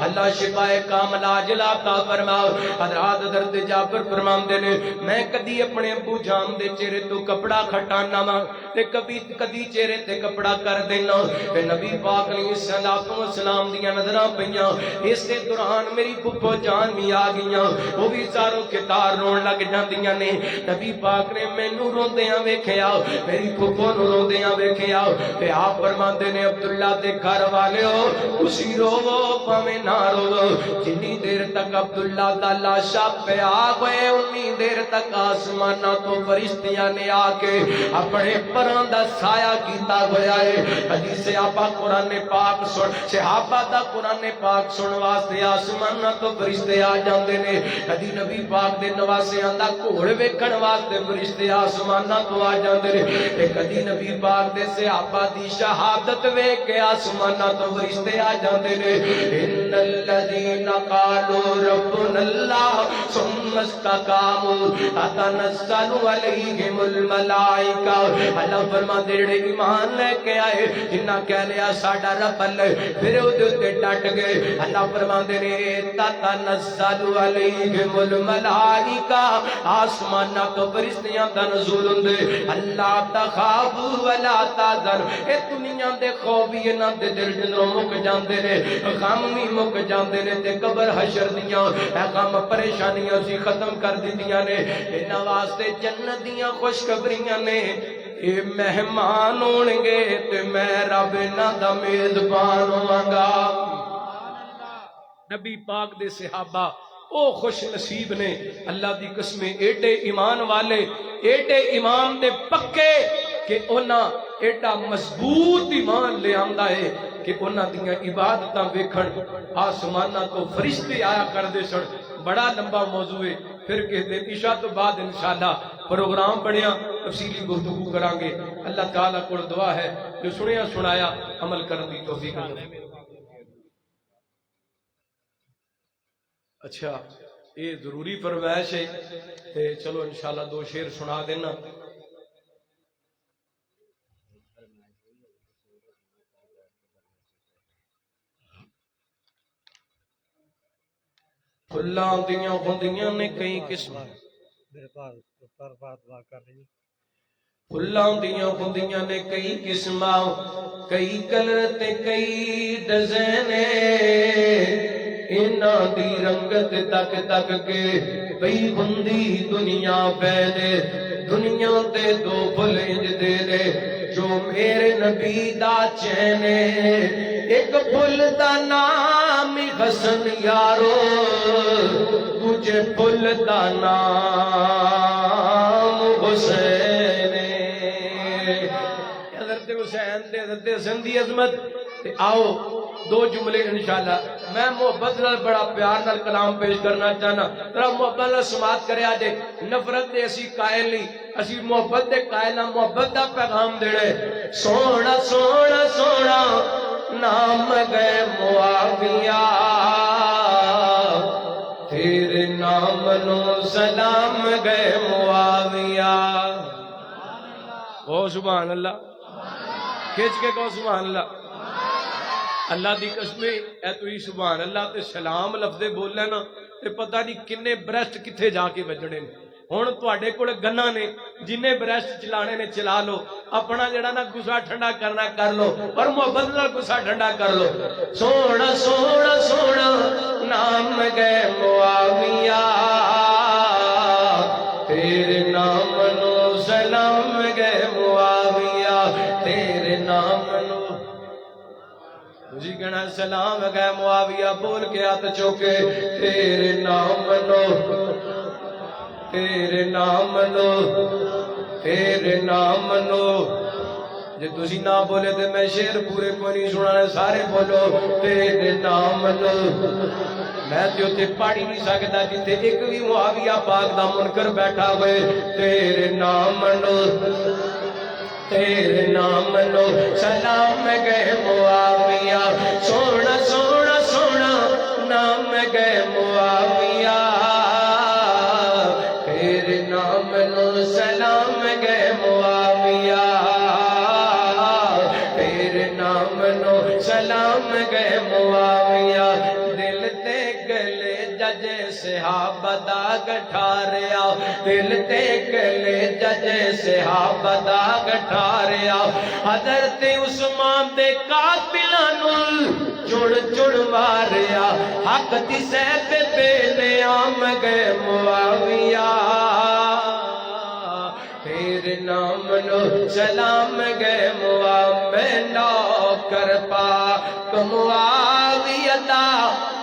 اللہ شفاء کاملہ عاجلہ عطا فرما حضرات حضرت جابر فرماندے نے میں کدی اپنے ابو جان دے چہرے تو کپڑا کھٹانا وا تے کدی چہرے تے کپڑا کر دینا تے نبی پاک علیہ الصلوۃ والسلام دیاں نظراں پیاں اس دے دوران میری پھپھو جان بھی آ گئیاں وہ بھی زارو کتار رون لگ جاندیاں نے نبی پاک نے مینوں روندیاں ویکھیا میری پھپھو نوں روندیاں ویکھیا تے آپ فرماندے نے عبداللہ دے گھر والےو تسی روو پاویں نہ روو جنی دیر تک عبداللہ دا لاشا پیا ہوئے انی دیر تک آسماناں تو فرشتیاں نے آ کے اپنے پراں دا سایہ کیتا ہویا ہے حدیث آپا قرآن پاک سن صحابہ دا قرآن پاک سن واسطے آسماناں تو فرشتے آ جاندے نے کدی نبی پاک دے نواسیاں دا گھوڑ ویکھن واسطے فرشتے آسماناں تو آ جاندے نے تے کدی نبی پاک دے صحابہ دی شہادت ویکھ کے آسماناں تو فرشتے آ جاندے نے ان الذین قالوا ربنا اللہ ثم استقاموا تتنزل علیہم الملائکہ اللہ فرماندے جڑے ایمان لے کے آئے جنہاں کہہ لیا ساڈا رب اللہ پھر اودے تے ڈٹ گئے اللہ فرماندے نے تتنزل علیہم الملائکہ آسماناں تو فرشتیاں دا نزول ہوندے اللہ تخافوا ولا تحزنوا اے دنیا دے خوف بھی انہاں دے دل جنوں مک جاندے نے غم بھی مک جاندے نے تے قبر حشر دیاں اے غم پریشانیاں سی ختم کر دتیاں نے انہاں واسطے جنت دیاں خوشخبریاں نے اے مہمان ہون گے تے میں رب انہاں دا میزبان ہوواں گا نبی پاک دے صحابہ او خوش نصیب نے اللہ دی قسمیں ایڈے ایمان والے ایڈے ایمان دے پکے کہ انہاں ایڈا مضبوط ایمان لے آندا ہے کہ انہاں دیاں عبادتاں ویکھن آسماناں تو فرشتے آیا کردے سن بڑا لمبا موضوع ہے پھر کہتے عشاء تو بعد انشاءاللہ پروگرام بنیا تفصیلی گفتگو کران گے اللہ تعالیٰ کو دعا ہے جو سنیا سنایا عمل کرن دی توفیق عطا اچھا یہ ضروری فرمائش ہے تے چلو انشاءاللہ دو شعر سنا دینا پھلاں دیاں ہوندیاں نے کئی قسم پھلاں دیاں ہوندیاں نے کئی قسماں کئی کلر تے کئی ڈیزائن اینا دی رنگت تک تک کے بئی بندی دنیا پہلے دنیا تے دو پھل انج دے لے جو میرے نبی دا چینے ایک پھل دا نام حسن یارو تجھے پھل دا نام حسین حضرت حسین تے حضرت حسن دی عظمت آؤ دو جملے انشاءاللہ میں محبت نال بڑا پیار نال کلام پیش کرنا چاہنا ترا محبت نال سماعت کرے آجے نفرت دے اسی قائل نہیں اسی محبت دے قائل نہ محبت دا پیغام دیڑے سونا سونا سونا نام گئے معاویہ تیرے نام نو سلام گئے معاویہ او سبحان اللہ کھچ کے کہو سبحان اللہ اللہ دی قسمیں اے تو ہی سبحان اللہ تے سلام لفظے بولنا نا تے پتہ نہیں کنے بریسٹ کتھے جا کے بجنے نے ہن تواڈے کول گنا نے جنے بریسٹ چلانے نے چلا لو اپنا جڑا نا غصہ ٹھنڈا کرنا کر لو پر محبت نال غصہ ٹھنڈا کر لو سونا سونا سونا نام گئے معاویہ تیرے نام نو سلام گئے معاویہ تیرے نام نو جی کہنا سلام گئے معاویہ بول کے ہاتھ چوکے تیرے نام نو تیرے نام نو تیرے نام نو جے تسی نہ بولے تے میں شعر پورے کوئی نہیں سنانے سارے بولو تیرے نام نو میں تے اتنے پڑھ نہیں سکتا جتے ایک بھی معاویہ پاک دا منکر بیٹھا ہوئے تیرے نام نو تیرے نام نو سلام گئے معاویہ سونا سونا سونا نام گئے معاویہ تیرے نام نو سلام گئے معاویہ تیرے نام نو سلام گئے معاویہ دل تے گلے جج صحابہ دا گٹھاریا دل تے گلے جج صحابہ دا گٹھاریا حضرت عثمان دے قاتلاں نوں چڑ چڑ ماریا حق دی سہ تے بے عام گئے معاویہ تیرے نام نو سلام گئے معاویہ نوکر پاک معاویہ دا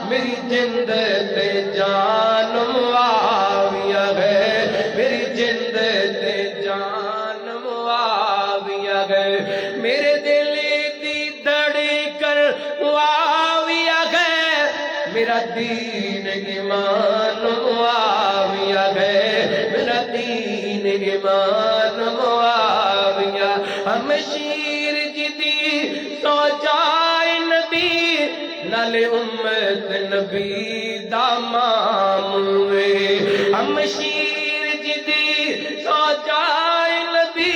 میری جند تے جان معاویہ ہے میری جند تے جان معاویہ ہے میرے دل دی دھڑکن معاویہ ہے میرا دین ایمان معاویہ ہے میرا دین ایمان معاویہ ہم شیر جدی تو جائے نبی نال امت نبی دا ماموے ہم شیر جدی تو جائے نبی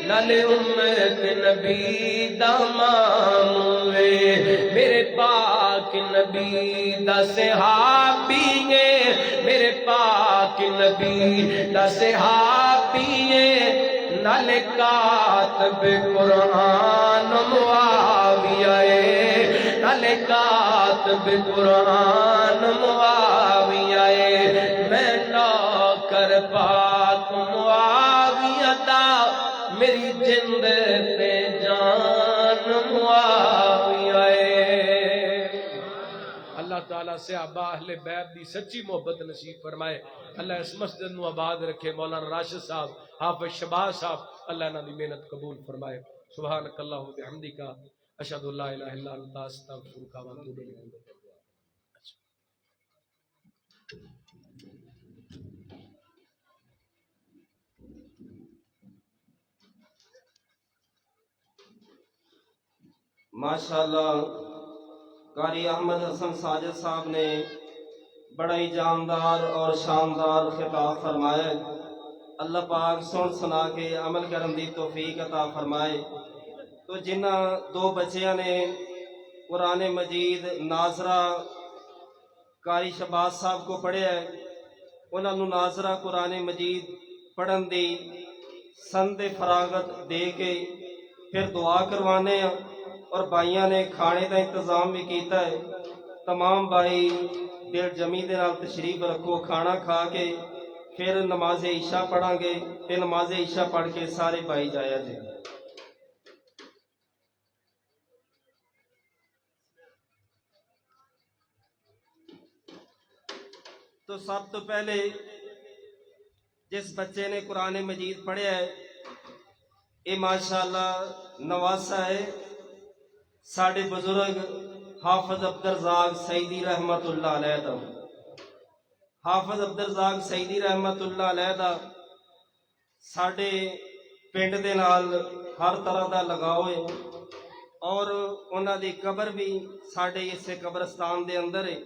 نال امت نبی دا ماموے میرے پاک نبی دا صحابی ہے میرے پاک نبی دا صحابی ہے نال کاتب قرآن معاویہ ہے نال کاتب قرآن معاویہ ہے میں نوکر پاک معاویہ دا میری جند تے جان معاویہ ہے۔ اللہ تعالیٰ صحابہ اہل بیت دی سچی محبت نصیب فرمائے اللہ اس مسجد نو آباد رکھے مولانا راشد صاحب حافظ شباز صاحب اللہ انہاں دی محنت قبول فرمائے سبحانک اللہ و بحمدک اشہد ان لا الہ الا انت استغفرک و اتوب الیک۔ ماشاءاللہ قاری احمد حسن ساجد صاحب نے بڑا ہی جاندار اور شاندار خطاب فرمایا اللہ پاک سن سنا کے عمل کرن دی توفیق عطا فرمائے۔ تو جنہ دو بچیاں نے قرآن مجید ناظرہ قاری شباز صاحب کو پڑھیا ہے انہوں نے ناظرہ قرآن مجید پڑھن دی سند فراغت دے کے پھر دعا کروانے ہیں اور بھائیاں نے کھانے کا انتظام بھی کیتا ہے۔ تمام بھائی دل جمی دے نال تشریف رکھو کھانا کھا کے پھر نماز عشاء پڑھاں گے پھر نماز عشاء پڑھ کے سارے بھائی جایا جی۔ تو سب تو پہلے جس بچے نے قرآن مجید پڑھیا ہے یہ ماشاءاللہ نواسا ہے ساڑھے بزرگ حافظ عبدالرزاق سعیدی رحمت اللہ علیہ دا حافظ عبدالرزاق سعیدی رحمت اللہ علیہ دا ساڑھے پنڈ دے نال ہر طرح دا لگاؤ ہے اور انہاں دی قبر بھی ساڑھے اسے قبرستان دے اندر ہے۔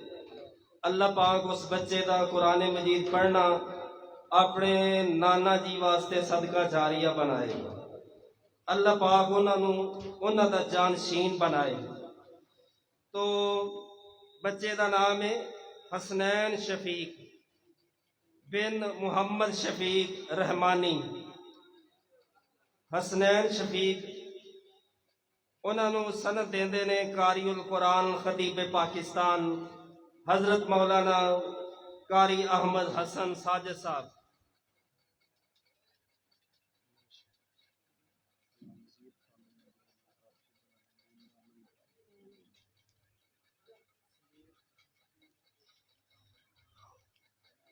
اللہ پاک اس بچے دا قرآن مجید پڑھنا اپنے نانا جی واسطے صدقہ جاریہ بنائے اللہ پاک انہاں دا جانشین بنائے۔ تو بچے دا نام ہے حسنین شفیق بن محمد شفیق رحمانی۔ حسنین شفیق انہوں سند دیندے نے قاری القرآن خطیب پاکستان حضرت مولانا قاری احمد حسن ساجد صاحب۔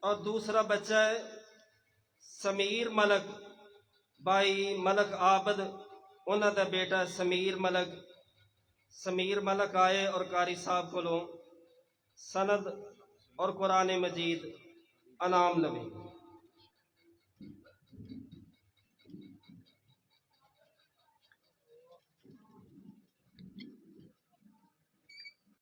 اور دوسرا بچہ ہے سمیر ملک بھائی ملک عابد انہوں دا بیٹا سمیر ملک آئے اور قاری صاحب کو سند اور قرآن مجید انعام لوے۔